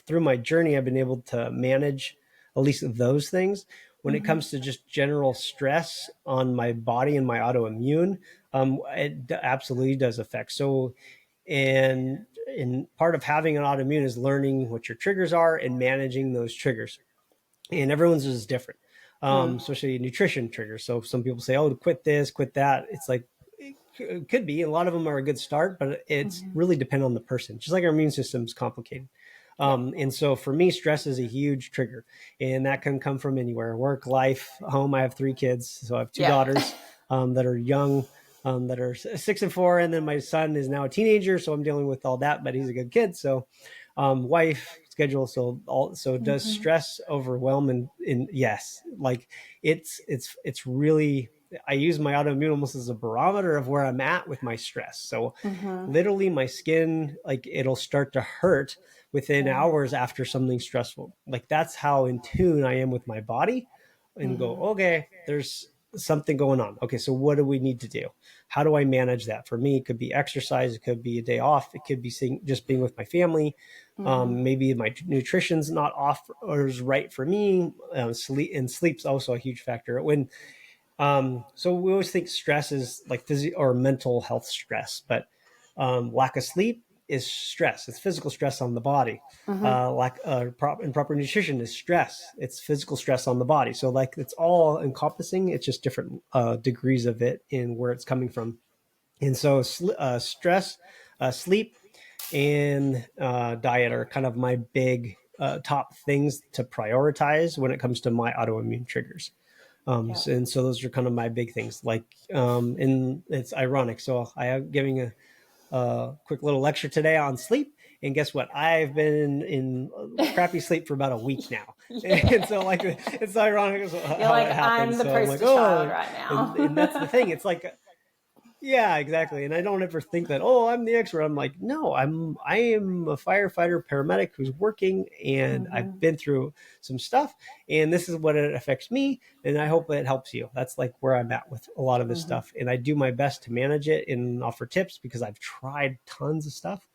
through my journey, I've been able to manage at least those things. When it Mm-hmm. comes to just general stress on my body and my autoimmune, it absolutely does affect. So, and part of having an autoimmune is learning what your triggers are and managing those triggers. And everyone's is different, especially nutrition triggers. So some people say, "Oh, quit this, quit that." It's like it could be. A lot of them are a good start, but it's Mm-hmm. really dependent on the person. Just like our immune system is complicated. Yeah. And so for me, stress is a huge trigger, and that can come from anywhere: work, life, home. I have 3 kids, so I have 2 daughters that are young, that are 6 and 4, and then my son is now a teenager, so I'm dealing with all that. But he's a good kid, so wife schedule. So does Mm-hmm. stress overwhelm? And yes, like it's really. I use my autoimmune almost as a barometer of where I'm at with my stress. So Mm-hmm. literally my skin, like it'll start to hurt within Yeah. hours after something stressful. Like that's how in tune I am with my body, and go, Mm-hmm. okay, there's something going on. Okay, so what do we need to do? How do I manage that? For me, it could be exercise, it could be a day off, it could be just being with my family. Mm-hmm. Maybe my nutrition's not off or is right for me. Sleep's also a huge factor. So we always think stress is like physical or mental health stress, but lack of sleep is stress. It's physical stress on the body. Mm-hmm. Improper nutrition is stress. It's physical stress on the body. So like it's all encompassing. It's just different degrees of it and where it's coming from. And so stress, sleep, and diet are kind of my big top things to prioritize when it comes to my autoimmune triggers. Yeah. And so those are kind of my big things. Like, and it's ironic. So I am giving a quick little lecture today on sleep. And guess what? I've been in crappy sleep for about a week now. And Yeah. so like, it's ironic You're how like, it I'm happens. the So I'm like, poster child oh, right now. and that's the thing. It's like, yeah, exactly. And I don't ever think that, oh, I'm the expert. I'm like, no, I am a firefighter paramedic who's working, and I've Mm-hmm. been through some stuff, and this is what it affects me, and I hope it helps you. That's like where I'm at with a lot of this Mm-hmm. stuff. And I do my best to manage it and offer tips because I've tried tons of stuff.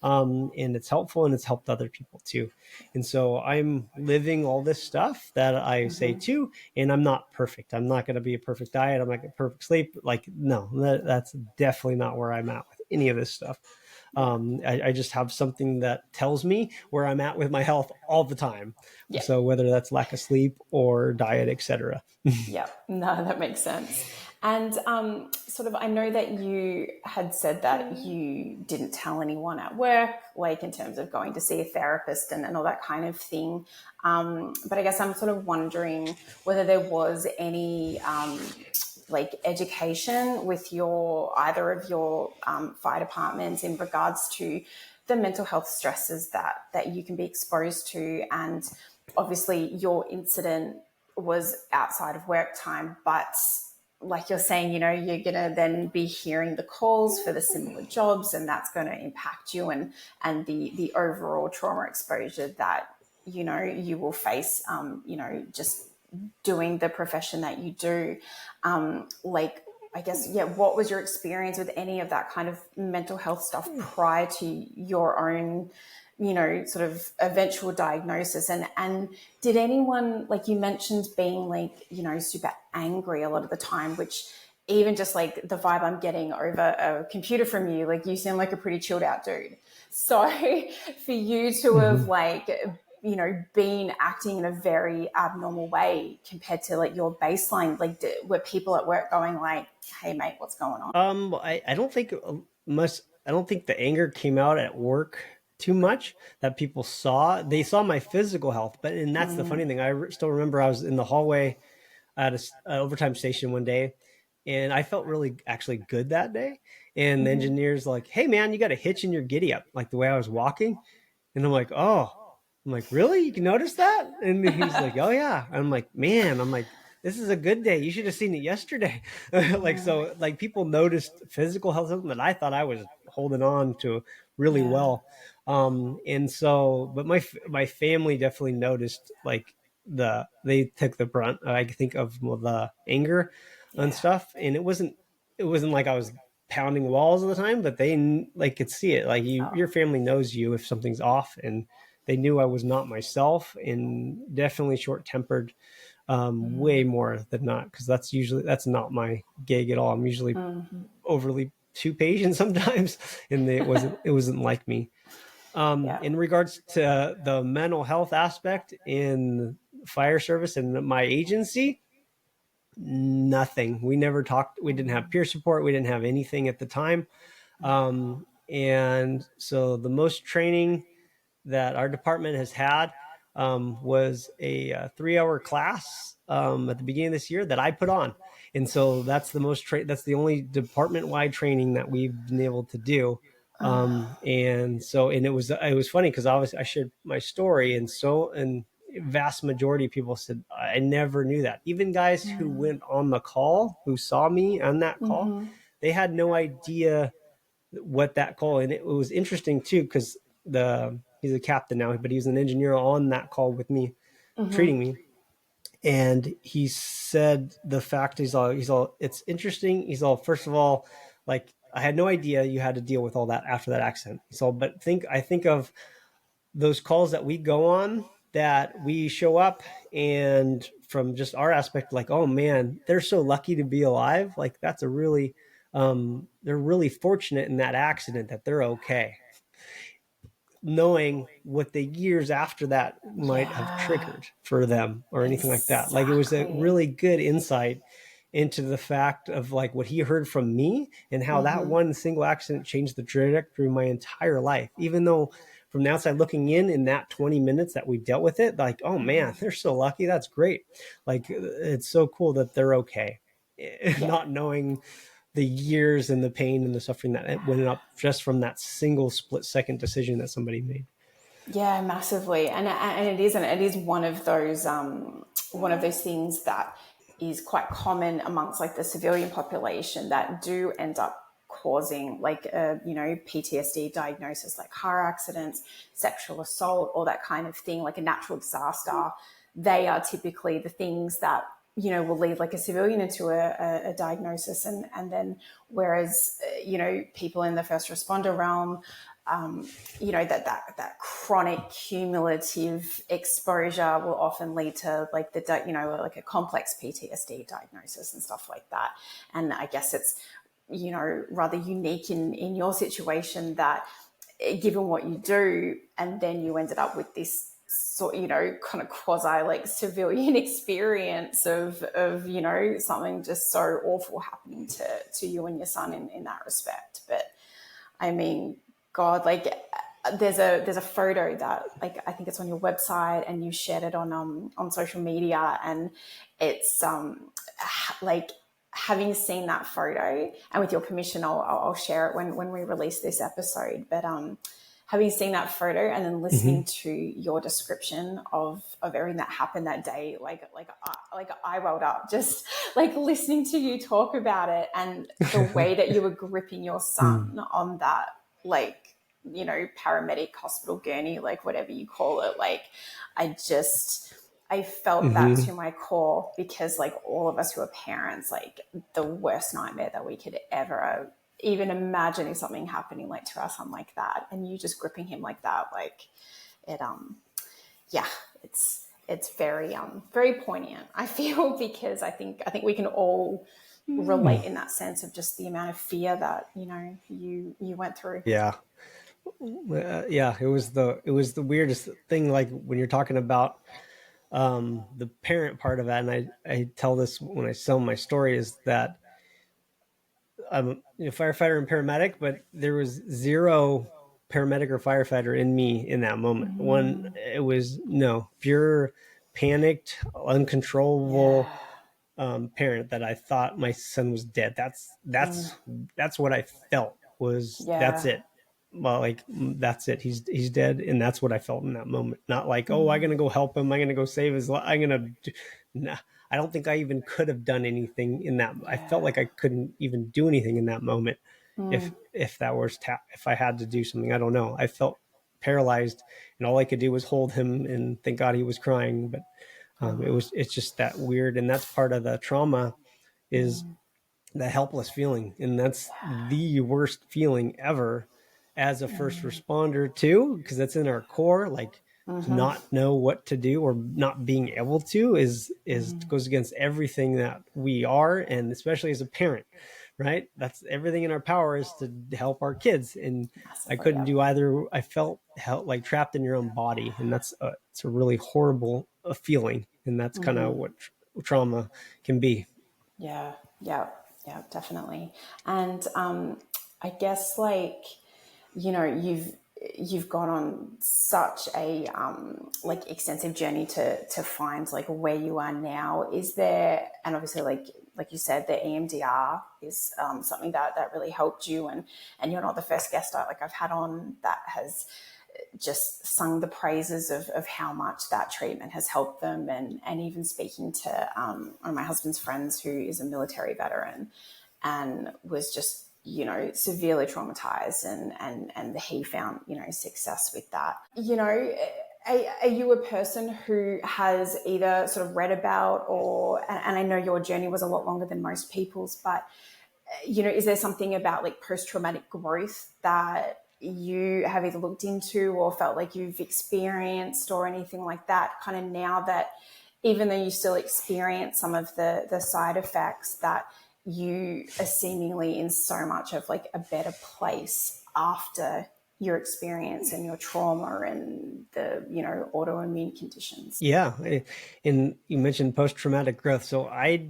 And it's helpful and it's helped other people too. And so I'm living all this stuff that I say Mm-hmm. too, and I'm not perfect. I'm not going to be a perfect diet. I'm not going to perfect sleep. Like, no, that's definitely not where I'm at with any of this stuff. Yeah. I just have something that tells me where I'm at with my health all the time. Yeah. So whether that's lack of sleep or diet, etc. Yeah, no, that makes sense. And sort of, I know that you had said that you didn't tell anyone at work, like in terms of going to see a therapist and all that kind of thing. But I guess I'm sort of wondering whether there was any like education with your either of your fire departments in regards to the mental health stresses that you can be exposed to, and obviously your incident was outside of work time, but like you're saying, you're going to then be hearing the calls for the similar jobs, and that's going to impact you and the overall trauma exposure that you will face, just doing the profession that you do. Like, I guess, yeah, what was your experience with any of that kind of mental health stuff prior to your own, sort of eventual diagnosis? And did anyone, like you mentioned, being like, super angry a lot of the time, which even just like the vibe I'm getting over a computer from you, like you seem like a pretty chilled out dude. So for you to have Mm-hmm. like, been acting in a very abnormal way compared to like your baseline, like were people at work going like, hey mate, what's going on? I don't think much. I don't think the anger came out at work too much that people saw. They saw my physical health, but and that's the funny thing. Still remember I was in the hallway at an overtime station one day, and I felt really actually good that day. And the Mm-hmm. engineer's like, "Hey man, you got a hitch in your giddy up," like the way I was walking, and I'm like, "Oh." I'm like, really? You can notice that? And he's like, oh yeah. I'm like, man, this is a good day. You should have seen it yesterday. Like, so like people noticed physical health that I thought I was holding on to really Yeah. well. And so, but my family definitely noticed like they took the brunt, I think, of the anger and Yeah. stuff. And it wasn't like I was pounding walls all the time, but they like could see it. Like Oh. your family knows you if something's off, and they knew I was not myself and definitely short tempered, way more than not, because that's not my gig at all. I'm usually overly too patient sometimes, and it wasn't like me. Yeah. In regards to the mental health aspect in fire service and my agency, nothing. We never talked. We didn't have peer support. We didn't have anything at the time. And so the most training that our department has had was a 3-hour class at the beginning of this year that I put on. And so that's that's the only department wide training that we've been able to do. And it was funny because obviously I shared my story, and vast majority of people said, I never knew that. Even guys who went on the call, who saw me on that call, they had no idea what that call. And it was interesting too, because he's a captain now, but he was an engineer on that call with me, treating me. And he said the fact, he's all it's interesting. He's all, first of all, like, I had no idea you had to deal with all that after that accident. He's all, but I think of those calls that we go on, that we show up, and from just our aspect, like, oh man, they're so lucky to be alive. Like, that's a really they're really fortunate in that accident that they're okay, knowing what the years after that might have Yeah. triggered for them or anything like that. Like, it was a Exactly. really good insight into the fact of like what he heard from me, and how that one single accident changed the trajectory of my entire life. Even though from the outside looking in that 20 minutes that we dealt with it, like, oh man, they're so lucky. That's great. Like, it's so cool that they're okay. Yeah. Not knowing the years and the pain and the suffering that went up just from that single split-second decision that somebody made. Yeah, massively, and it is one of those things that is quite common amongst like the civilian population that do end up causing like PTSD diagnosis, like car accidents, sexual assault, all that kind of thing, like a natural disaster. They are typically the things that will lead like a civilian into a diagnosis, and then whereas people in the first responder realm, that chronic cumulative exposure will often lead to like like a complex PTSD diagnosis and stuff like that. And I guess it's rather unique in your situation that, given what you do, and then you ended up with this sort kind of quasi like civilian experience of something just so awful happening to you and your son in that respect. But I mean, God, like there's a photo that, like, I think it's on your website and you shared it on social media, and it's like, having seen that photo, and with your permission, I'll share it when we release this episode. But having seen that photo and then listening to your description of everything that happened that day, like I welled up just like listening to you talk about it, and the way that you were gripping your son on that, like, paramedic hospital gurney, like whatever you call it. Like, I felt that to my core, because like all of us who are parents, like the worst nightmare that we could ever even imagine is something happening like to our son like that, and you just gripping him like that, like it yeah, it's very poignant, I feel, because I think we can all relate in that sense of just the amount of fear that you went through. Yeah. Yeah, it was the weirdest thing, like when you're talking about the parent part of that. And I tell this when I tell my story, is that I'm a firefighter and paramedic, but there was zero paramedic or firefighter in me in that moment. It was pure panicked, uncontrollable Yeah. parent that I thought my son was dead. That's what I felt, was that's Yeah. it. well, like, that's it. He's dead. And that's what I felt in that moment. Not like, oh, I'm going to go help him. I'm going to go save his life. I'm going to, nah, I don't think I even could have done anything in that. I felt like I couldn't even do anything in that moment. If that was, if I had to do something, I don't know. I felt paralyzed, and all I could do was hold him, and thank God he was crying. But it's just that weird. And that's part of the trauma, is the helpless feeling. And that's the worst feeling ever as a first responder too, because that's in our core. Like, to not know what to do or not being able to is goes against everything that we are, and especially as a parent, right? That's everything in our power is to help our kids. And I couldn't do either. I felt like trapped in your own body, and that's it's a really horrible feeling. And that's kind of what trauma can be. Yeah, definitely. And I guess, like, you know, you've gone on such a like extensive journey to find like where you are now. Is there, and obviously like you said, the EMDR is something that really helped you, and you're not the first guest I've had on that has just sung the praises of how much that treatment has helped them. And even speaking to one of my husband's friends who is a military veteran and was just, you know, severely traumatized, and he found, you know, success with that. You know, are you a person who has either sort of read about, or, and I know your journey was a lot longer than most people's, but, you know, is there something about like post-traumatic growth that you have either looked into or felt like you've experienced, or anything like that, kind of now that, even though you still experience some of the side effects, that you are seemingly in so much of like a better place after your experience and your trauma and the, you know, autoimmune conditions? Yeah. And you mentioned post-traumatic growth. So I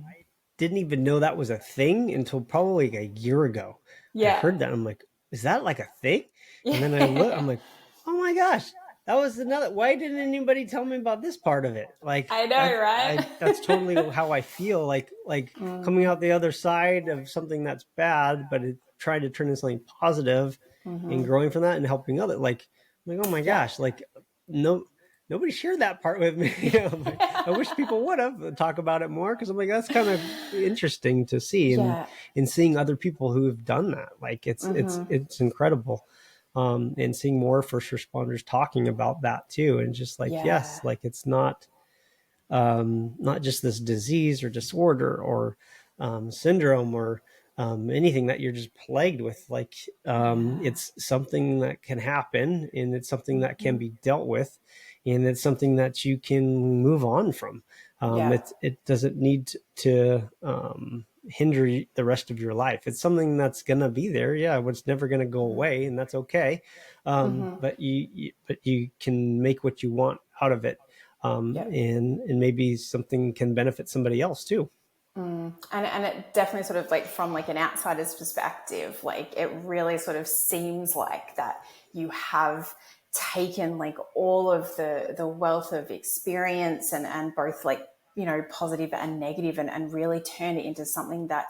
didn't even know that was a thing until probably a year ago. I heard that. I'm like, is that like a thing? And then I look, I'm like, oh my gosh, that was another. Why didn't anybody tell me about this part of it? Like, I know, right? that's totally how I feel. Like coming out the other side of something that's bad, but it trying to turn into something positive, and growing from that and helping others. Like, oh my gosh, like, nobody shared that part with me. Like, I wish people would have talk about it more, because I'm like, that's kind of interesting to see, and seeing other people who have done that. Like, it's incredible. And seeing more first responders talking about that too, and just like, yes, like, it's not just this disease or disorder or syndrome or anything that you're just plagued with. Like, it's something that can happen, and it's something that can be dealt with, and it's something that you can move on from. It doesn't need to hinder the rest of your life. It's something that's going to be there. Yeah. It's never going to go away, and that's okay. But you can make what you want out of it. And maybe something can benefit somebody else too. And it definitely sort of, like, from like an outsider's perspective, like, it really sort of seems like that you have taken like all of the wealth of experience and both, like, you know, positive and negative, and really turned it into something that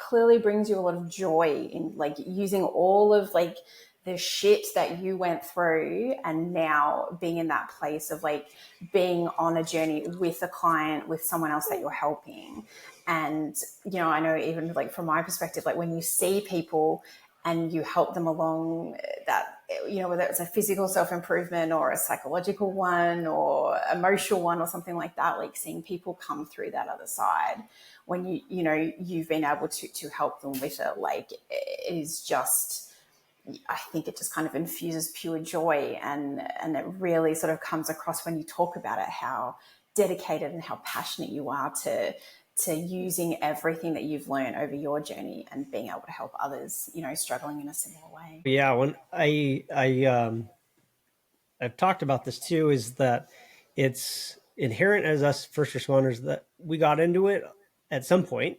clearly brings you a lot of joy in, like, using all of like the shit that you went through, and now being in that place of like being on a journey with a client, with someone else that you're helping. And, you know, I know, even like from my perspective, like when you see people and you help them along that, you know, whether it's a physical self-improvement or a psychological one or emotional one or something like that, like seeing people come through that other side when you know, you've been able to help them with it, like, it is just, I think it just kind of infuses pure joy, and it really sort of comes across when you talk about it, how dedicated and how passionate you are to using everything that you've learned over your journey and being able to help others, you know, struggling in a similar way. Yeah, when I've talked about this too, is that it's inherent as us first responders that we got into it at some point.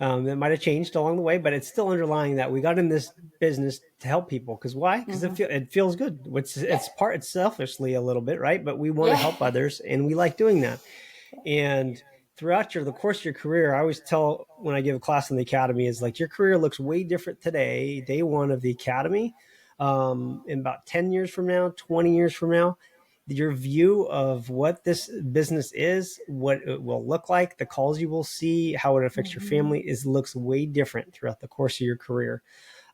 It might have changed along the way, but it's still underlying that we got in this business to help people. Because why? Because it feels good. It's selfishly a little bit, right? But we want to help others, and we like doing that. And throughout the course of your career, I always tell when I give a class in the academy, is like, your career looks way different today, day one of the academy, in about 10 years from now, 20 years from now, your view of what this business is, what it will look like, the calls you will see, how it affects your family looks way different throughout the course of your career.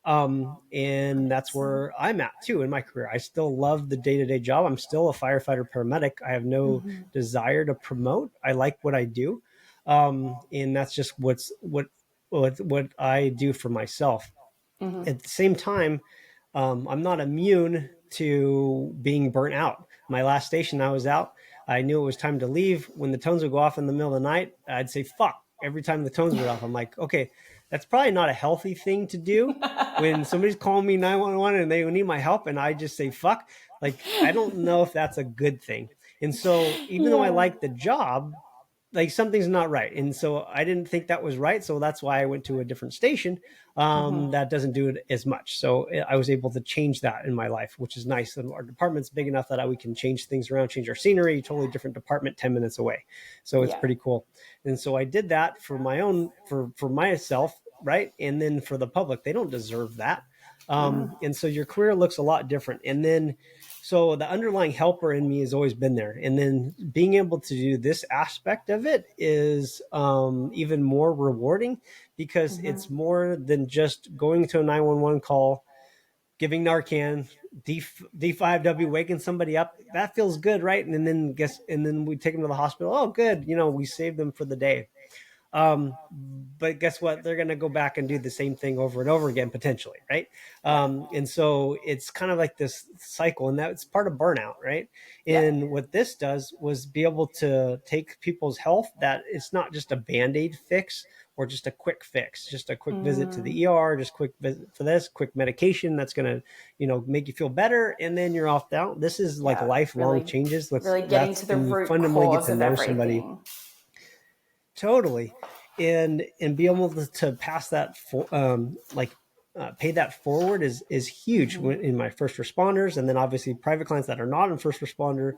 And that's where I'm at too in my career. I still love the day-to-day job. I'm still a firefighter paramedic. I have no desire to promote. I like what I do. And that's just what I do for myself. At the same time, I'm not immune to being burnt out. My last station I was out, I knew it was time to leave. When the tones would go off in the middle of the night, I'd say, fuck, every time the tones went off. I'm like, okay, that's probably not a healthy thing to do. When somebody's calling me 911 and they need my help and I just say, fuck, like, I don't know if that's a good thing. And so even though I like the job, like something's not right. And so I didn't think that was right. So that's why I went to a different station that doesn't do it as much. So I was able to change that in my life, which is nice. And our department's big enough that we can change things around, change our scenery, totally different department 10 minutes away. So it's pretty cool. And so I did that for my own, for myself, right? And then for the public, they don't deserve that. And so your career looks a lot different. And then so the underlying helper in me has always been there. And then being able to do this aspect of it is even more rewarding because it's more than just going to a 911 call, giving Narcan, D5W, waking somebody up. That feels good, right? And then we take them to the hospital. Oh, good. We saved them for the day. But guess what? They're going to go back and do the same thing over and over again, potentially. Right. And so it's kind of like this cycle, and that's part of burnout. Right. And what this does was be able to take people's health, that it's not just a Band-Aid fix or just a quick fix, just a quick visit to the ER, just quick visit for this, quick medication that's going to, make you feel better. And then you're off down. This is like lifelong changes. Really getting to the root cause of everything. Totally. And be able to pass that pay that forward is huge in my first responders, and then obviously private clients that are not in first responder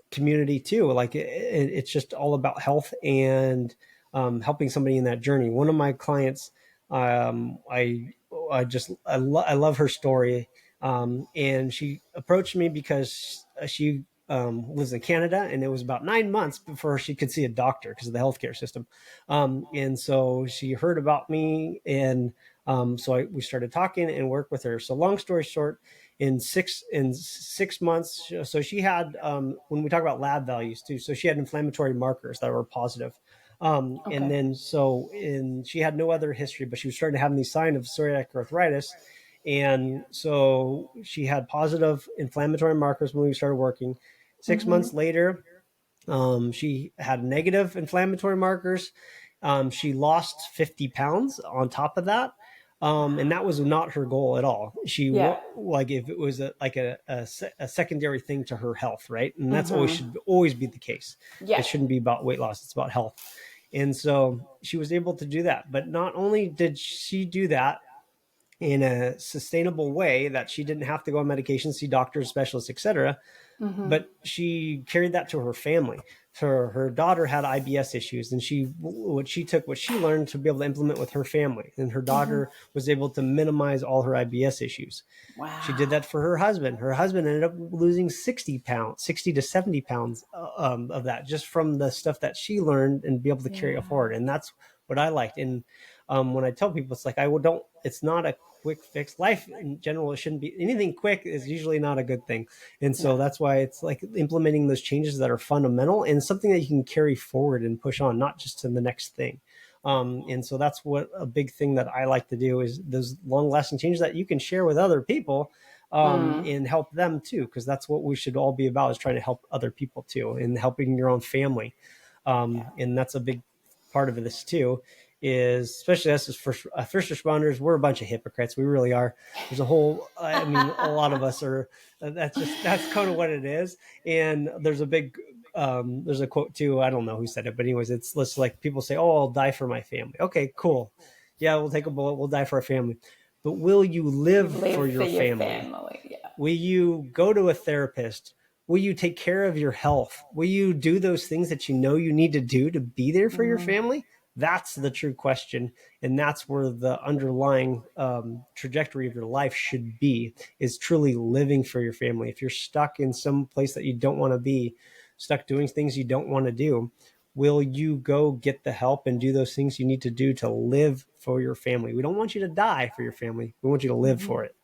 community too. Like it's just all about health and helping somebody in that journey. One of my clients, I love her story, and she approached me because she lives in Canada, and it was about 9 months before she could see a doctor because of the healthcare system. And so she heard about me, and we started talking and worked with her. So long story short, in six months, so she had, when we talk about lab values too, so she had inflammatory markers that were positive. And then she had no other history, but she was starting to have these signs of psoriatic arthritis. And so she had positive inflammatory markers when we started working. 6 months later, she had negative inflammatory markers. She lost 50 pounds on top of that. And that was not her goal at all. She like if it was a secondary thing to her health, right? And that's should always be the case. It shouldn't be about weight loss. It's about health. And so she was able to do that. But not only did she do that in a sustainable way, that she didn't have to go on medication, see doctors, specialists, etc., but she carried that to her family. Her daughter had IBS issues, and what she learned to be able to implement with her family, and her daughter was able to minimize all her IBS issues. Wow. She did that for her husband. Her husband ended up losing 60 to 70 pounds of that, just from the stuff that she learned and be able to carry it forward. And that's what I liked. And when I tell people, it's like, it's not a quick fix. Life in general, it shouldn't be anything quick, is usually not a good thing. And so that's why it's like implementing those changes that are fundamental and something that you can carry forward and push on, not just to the next thing. And so that's what a big thing that I like to do, is those long lasting changes that you can share with other people and help them too. Because that's what we should all be about, is trying to help other people too, and helping your own family. And that's a big part of this too, is especially us as first responders, we're a bunch of hypocrites. We really are. There's a lot of us are, that's kind of what it is. And there's a big, there's a quote too, I don't know who said it, but anyways, it's like people say, oh, I'll die for my family. Okay, cool. Yeah, we'll take a bullet. We'll die for our family. But will you live for your family? Yeah. Will you go to a therapist? Will you take care of your health? Will you do those things that you know you need to do to be there for your family? That's the true question. And that's where the underlying trajectory of your life should be, is truly living for your family. If you're stuck in some place that you don't want to be, stuck doing things you don't want to do, will you go get the help and do those things you need to do to live for your family? We don't want you to die for your family. We want you to live for it.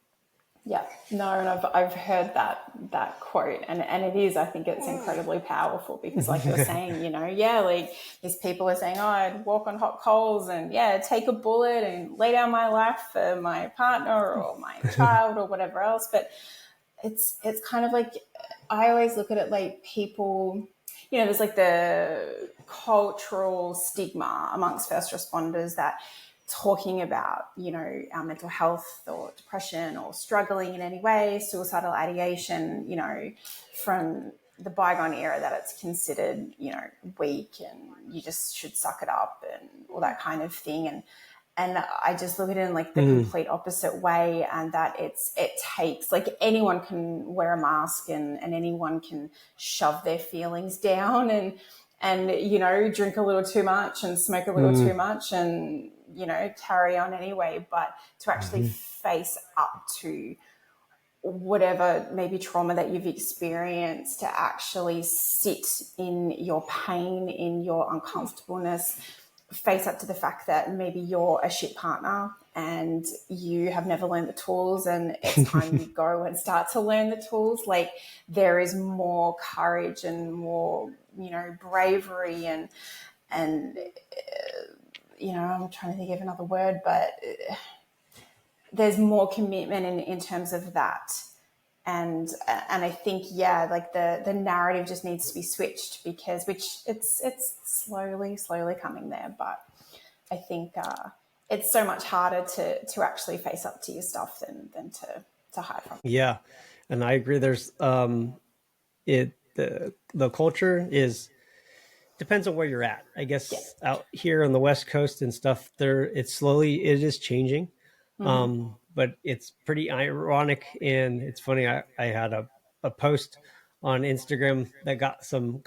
Yeah, no, and I've heard that quote, and it is, I think it's incredibly powerful, because like you're saying, like these people are saying, oh, I'd walk on hot coals and take a bullet and lay down my life for my partner or my child or whatever else. But it's kind of like, I always look at it like people, there's like the cultural stigma amongst first responders that talking about, our mental health or depression or struggling in any way, suicidal ideation, from the bygone era, that it's considered, weak and you just should suck it up and all that kind of thing. And I just look at it in like the complete opposite way, and that it takes, like, anyone can wear a mask and anyone can shove their feelings down and drink a little too much and smoke a little too much and, carry on anyway. But to actually face up to whatever maybe trauma that you've experienced, to actually sit in your pain, in your uncomfortableness, face up to the fact that maybe you're a shit partner and you have never learned the tools, and it's time you go and start to learn the tools. Like, there is more courage and more, bravery and I'm trying to think of another word, but there's more commitment in terms of that. And I think, like the narrative just needs to be switched, because it's slowly coming there. But I think it's so much harder to actually face up to your stuff than to hide from. Yeah. And I agree. There's the culture depends on where you're at. I guess out here on the West Coast and stuff, it is changing. But it's pretty ironic, and it's funny. I had a post on Instagram that got some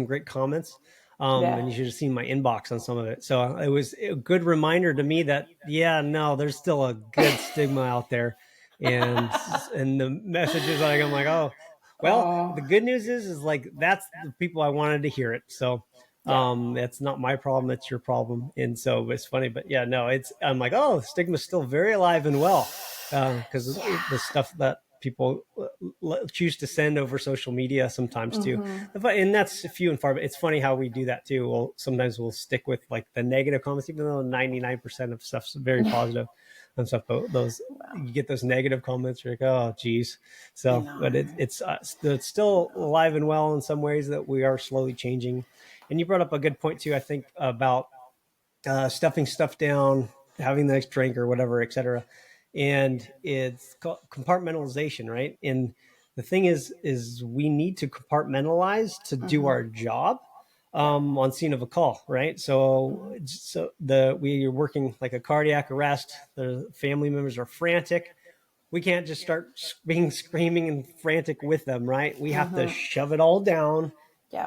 great comments. And you should have seen my inbox on some of it. So it was a good reminder to me that, there's still a good stigma out there. And the messages, like, I'm like, oh, well, the good news is like, that's the people I wanted to hear it. So it's not my problem, it's your problem. And so it's funny, but I'm like, oh, the stigma's still very alive and well, because the stuff that people choose to send over social media sometimes too. And that's few and far, but it's funny how we do that too. Sometimes we'll stick with like the negative comments, even though 99% of stuff's very positive and stuff. But you get those negative comments, you're like, oh geez. So, but it's still alive and well in some ways, that we are slowly changing. And you brought up a good point too, I think, about stuffing stuff down, having the next drink or whatever, etc. And it's called compartmentalization, right? And the thing is we need to compartmentalize to do our job on scene of a call, right? So we are working like a cardiac arrest. The family members are frantic. We can't just start screaming and frantic with them, right? We have to shove it all down,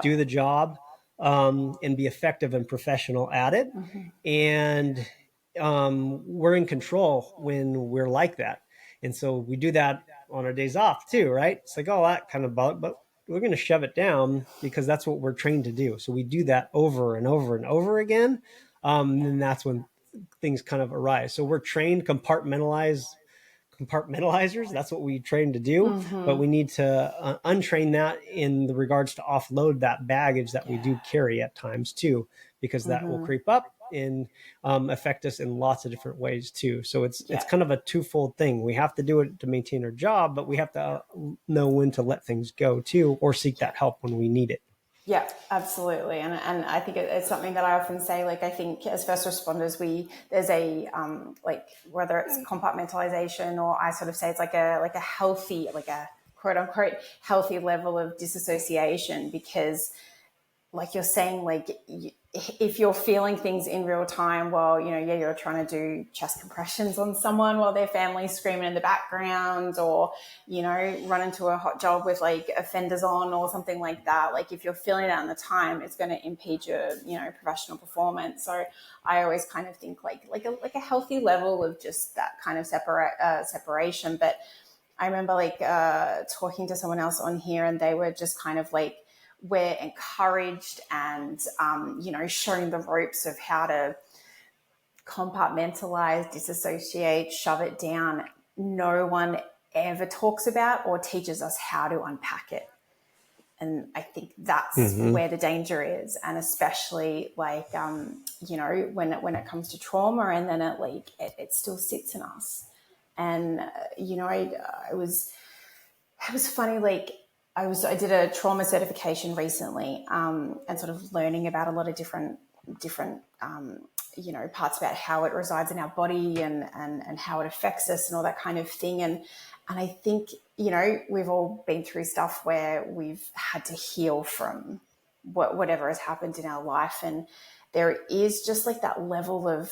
do the job, and be effective and professional at it. And we're in control when we're like that. And so we do that on our days off too, right? It's like, oh, that kind of bug, but we're going to shove it down because that's what we're trained to do. So we do that over and over and over again. And that's when things kind of arise. So we're trained compartmentalizers. That's what we train to do, but we need to untrain that in the regards to offload that baggage that we do carry at times too, because that will creep up and affect us in lots of different ways too. So it's kind of a twofold thing. We have to do it to maintain our job, but we have to know when to let things go too, or seek that help when we need it. Yeah, absolutely. And I think it's something that I often say, like, I think as first responders, there's a, like, whether it's compartmentalization, or I sort of say it's like a healthy, like a quote unquote healthy level of disassociation, because like you're saying, like if you're feeling things in real time, well, you're trying to do chest compressions on someone while their family's screaming in the background, or, run into a hot job with like offenders on or something like that. Like if you're feeling it at the time, it's going to impede your, professional performance. So I always kind of think like a healthy level of just that kind of separation. But I remember talking to someone else on here, and they were just kind of like, we're encouraged and, shown the ropes of how to compartmentalize, disassociate, shove it down. No one ever talks about or teaches us how to unpack it. And I think that's where the danger is. And especially when it comes to trauma, and then it still sits in us. And, it was funny, I did a trauma certification recently, and sort of learning about a lot of different parts about how it resides in our body and how it affects us and all that kind of thing. And I think, we've all been through stuff where we've had to heal from whatever has happened in our life. And there is just like that level of,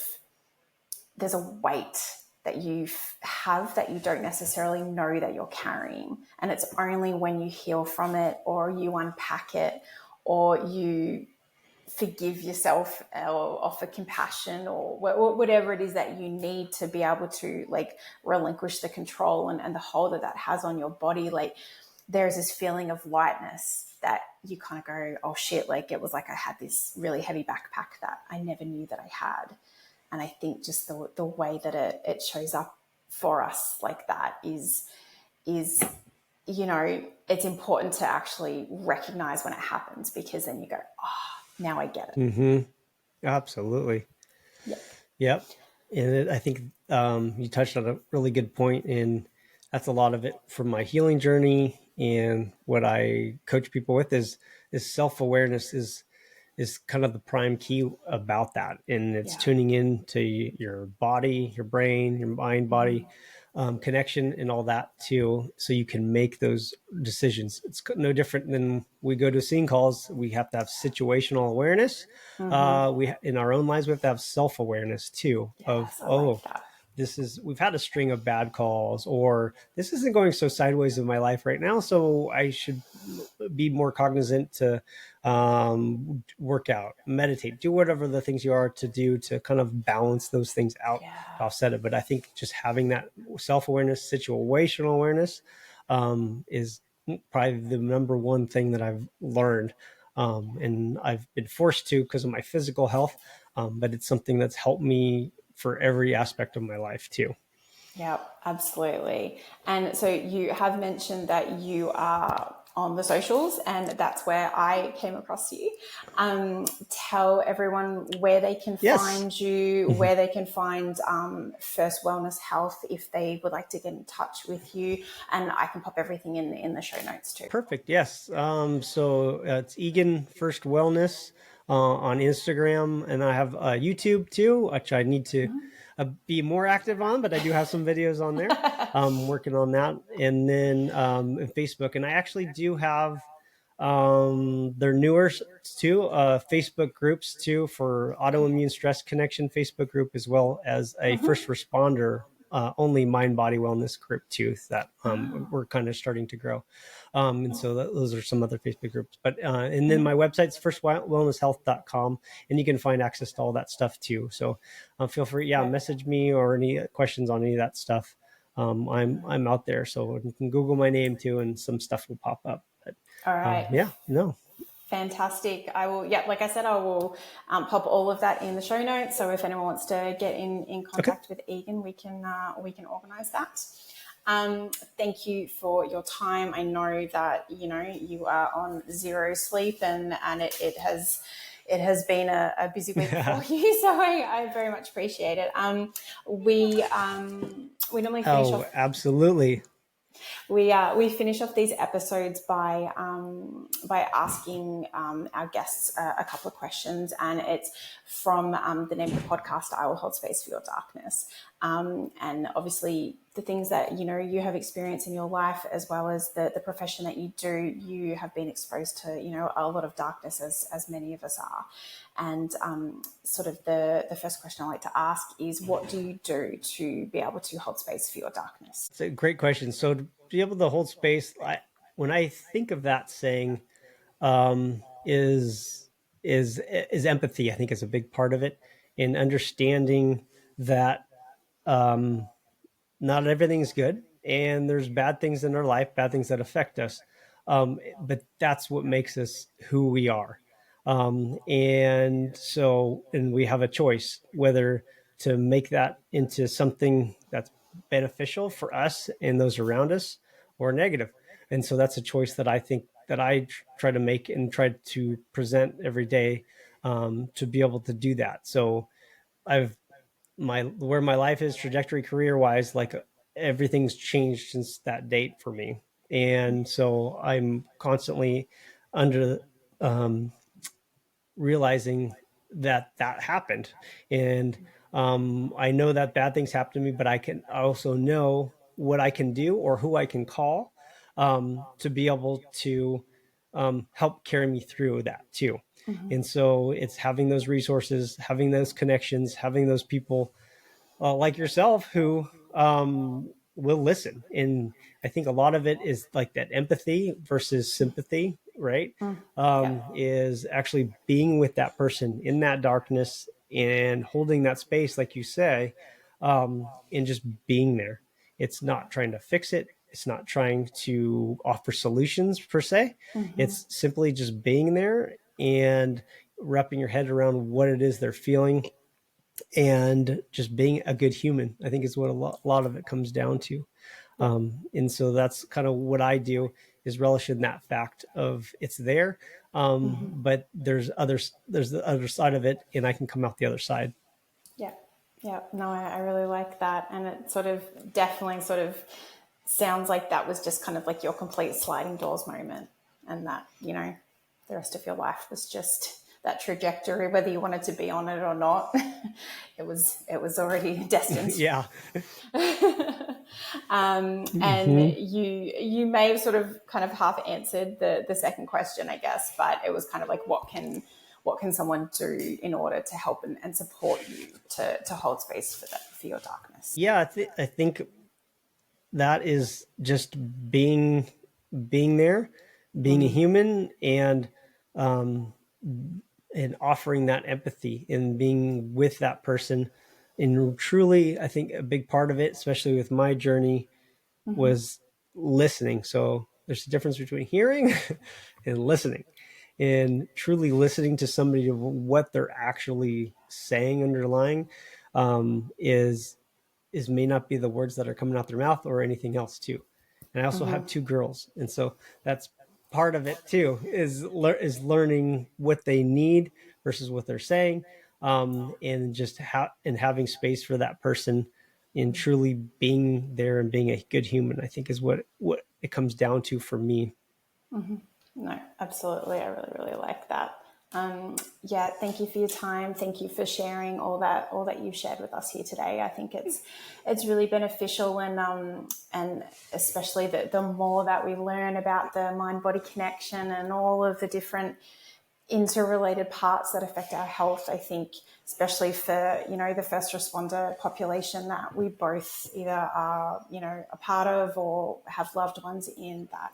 there's a weight that you have that you don't necessarily know that you're carrying. And it's only when you heal from it, or you unpack it, or you forgive yourself, or offer compassion, or whatever it is that you need to be able to relinquish the control and the hold that has on your body. Like there's this feeling of lightness that you kind of go, oh shit, it was like I had this really heavy backpack that I never knew that I had. And I think just the way that it shows up for us like that is, it's important to actually recognize when it happens, because then you go, oh, now I get it. Mm-hmm. Absolutely. Yep. And I think you touched on a really good point, and that's a lot of it from my healing journey. And what I coach people with is self-awareness is kind of the prime key about that. And it's tuning in to your body, your brain, your mind, body connection and all that too. So you can make those decisions. It's no different than we go to scene calls. We have to have situational awareness. We in our own lives, we have to have self-awareness too we've had a string of bad calls, or this isn't going so sideways in my life right now, so I should be more cognizant to work out, meditate, do whatever the things you are to do to kind of balance those things out, to offset it. But I think just having that self-awareness, situational awareness is probably the number one thing that I've learned. And I've been forced to because of my physical health, but it's something that's helped me for every aspect of my life too. Yeah, absolutely. And so you have mentioned that you are on the socials, and that's where I came across you. Tell everyone where they can find you, where they can find First Wellness Health if they would like to get in touch with you, and I can pop everything in the show notes too. Perfect. Yes. So it's Egan First Wellness on Instagram, and I have YouTube too, which I need to be more active on, but I do have some videos on there. I'm working on that. And then Facebook, and I actually do have they're newer too, Facebook groups too, for autoimmune stress connection Facebook group, as well as a first responder only mind body wellness group too, that we're kind of starting to grow. And so those are some other Facebook groups, but and then my website's firstwellnesshealth.com, and you can find access to all that stuff too. So feel free, message me or any questions on any of that stuff. I'm out there, so you can Google my name too, and some stuff will pop up. But, all right. Fantastic. I will, like I said, I will pop all of that in the show notes. So if anyone wants to get in contact with Egan, we can organize that. Thank you for your time. I know that, you are on zero sleep, and it has been a busy week for you. So I very much appreciate it. We normally finish off. Absolutely. We finish off these episodes by asking our guests a couple of questions, and it's from the name of the podcast, I Will Hold Space for Your Darkness. and obviously the things that, you have experienced in your life, as well as the profession that you do, you have been exposed to, a lot of darkness, as many of us are. And sort of the first question I like to ask is, what do you do to be able to hold space for your darkness? It's a great question. So to be able to hold space, when I think of that saying, is empathy. I think is a big part of it, in understanding that not everything's good, and there's bad things in our life, bad things that affect us. But that's what makes us who we are. And we have a choice whether to make that into something that's beneficial for us and those around us, or negative. And so that's a choice that I think that I try to make and try to present every day, to be able to do that. So where my life is trajectory career wise, like everything's changed since that date for me. And so I'm constantly under realizing that happened. And I know that bad things happen to me, but I also know what I can do or who I can call to be able to help carry me through that too. And so it's having those resources, having those connections, having those people like yourself who will listen. And I think a lot of it is like that empathy versus sympathy, right? Is actually being with that person in that darkness and holding that space, like you say, and just being there. It's not trying to fix it. It's not trying to offer solutions per se. It's simply just being there and wrapping your head around what it is they're feeling, and just being a good human, I think, is what a lot of it comes down to. And so that's kind of what I do, is relish in that fact of it's there. But there's the other side of it, and I can come out the other side. Yeah. No, I really like that. And it sort of definitely sort of sounds like that was just kind of like your complete sliding doors moment, and that, the rest of your life was just that trajectory, whether you wanted to be on it or not. it was already destined. Yeah. And you may have sort of kind of half answered the second question, I guess, but it was kind of like, what can someone do in order to help and support you to hold space for your darkness? Yeah, I think that is just being there, being a human, and offering that empathy and being with that person. And truly, I think a big part of it, especially with my journey, was listening. So there's a difference between hearing and listening, and truly listening to somebody, of what they're actually saying underlying is may not be the words that are coming out their mouth or anything else too. And I also have 2 girls. And so that's part of it too, is learning what they need versus what they're saying, and just having space for that person, and truly being there and being a good human, I think, is what it comes down to for me. No, absolutely. I really, really like that. Thank you for your time. Thank you for sharing all that you've shared with us here today. I think it's really beneficial, and especially the more that we learn about the mind-body connection and all of the different interrelated parts that affect our health, I think, especially for, the first responder population that we both either are, a part of or have loved ones in, that,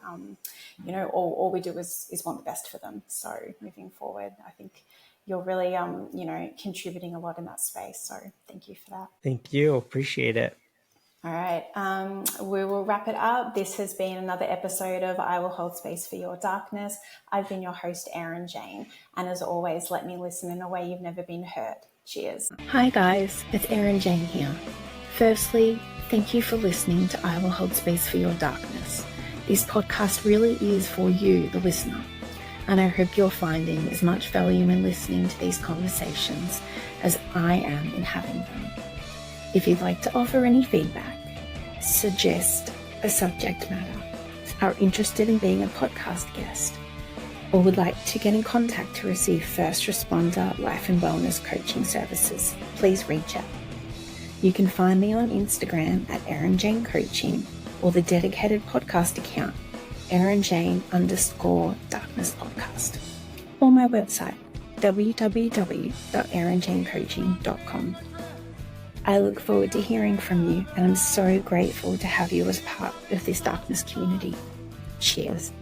all we do is want the best for them. So moving forward, I think you're really, contributing a lot in that space. So thank you for that. Thank you. Appreciate it. All right. We will wrap it up. This has been another episode of I Will Hold Space for Your Darkness. I've been your host, Erin Jane. And as always, let me listen in a way you've never been heard. Cheers. Hi guys, it's Erin Jane here. Firstly, thank you for listening to I Will Hold Space for Your Darkness. This podcast really is for you, the listener. And I hope you're finding as much value in listening to these conversations as I am in having them. If you'd like to offer any feedback, suggest a subject matter, are interested in being a podcast guest, or would like to get in contact to receive first responder life and wellness coaching services, please reach out. You can find me on Instagram at Erin Jane Coaching or the dedicated podcast account, ErinJane_Darkness Podcast, or my website, www.erinjanecoaching.com. I look forward to hearing from you, and I'm so grateful to have you as part of this darkness community. Cheers.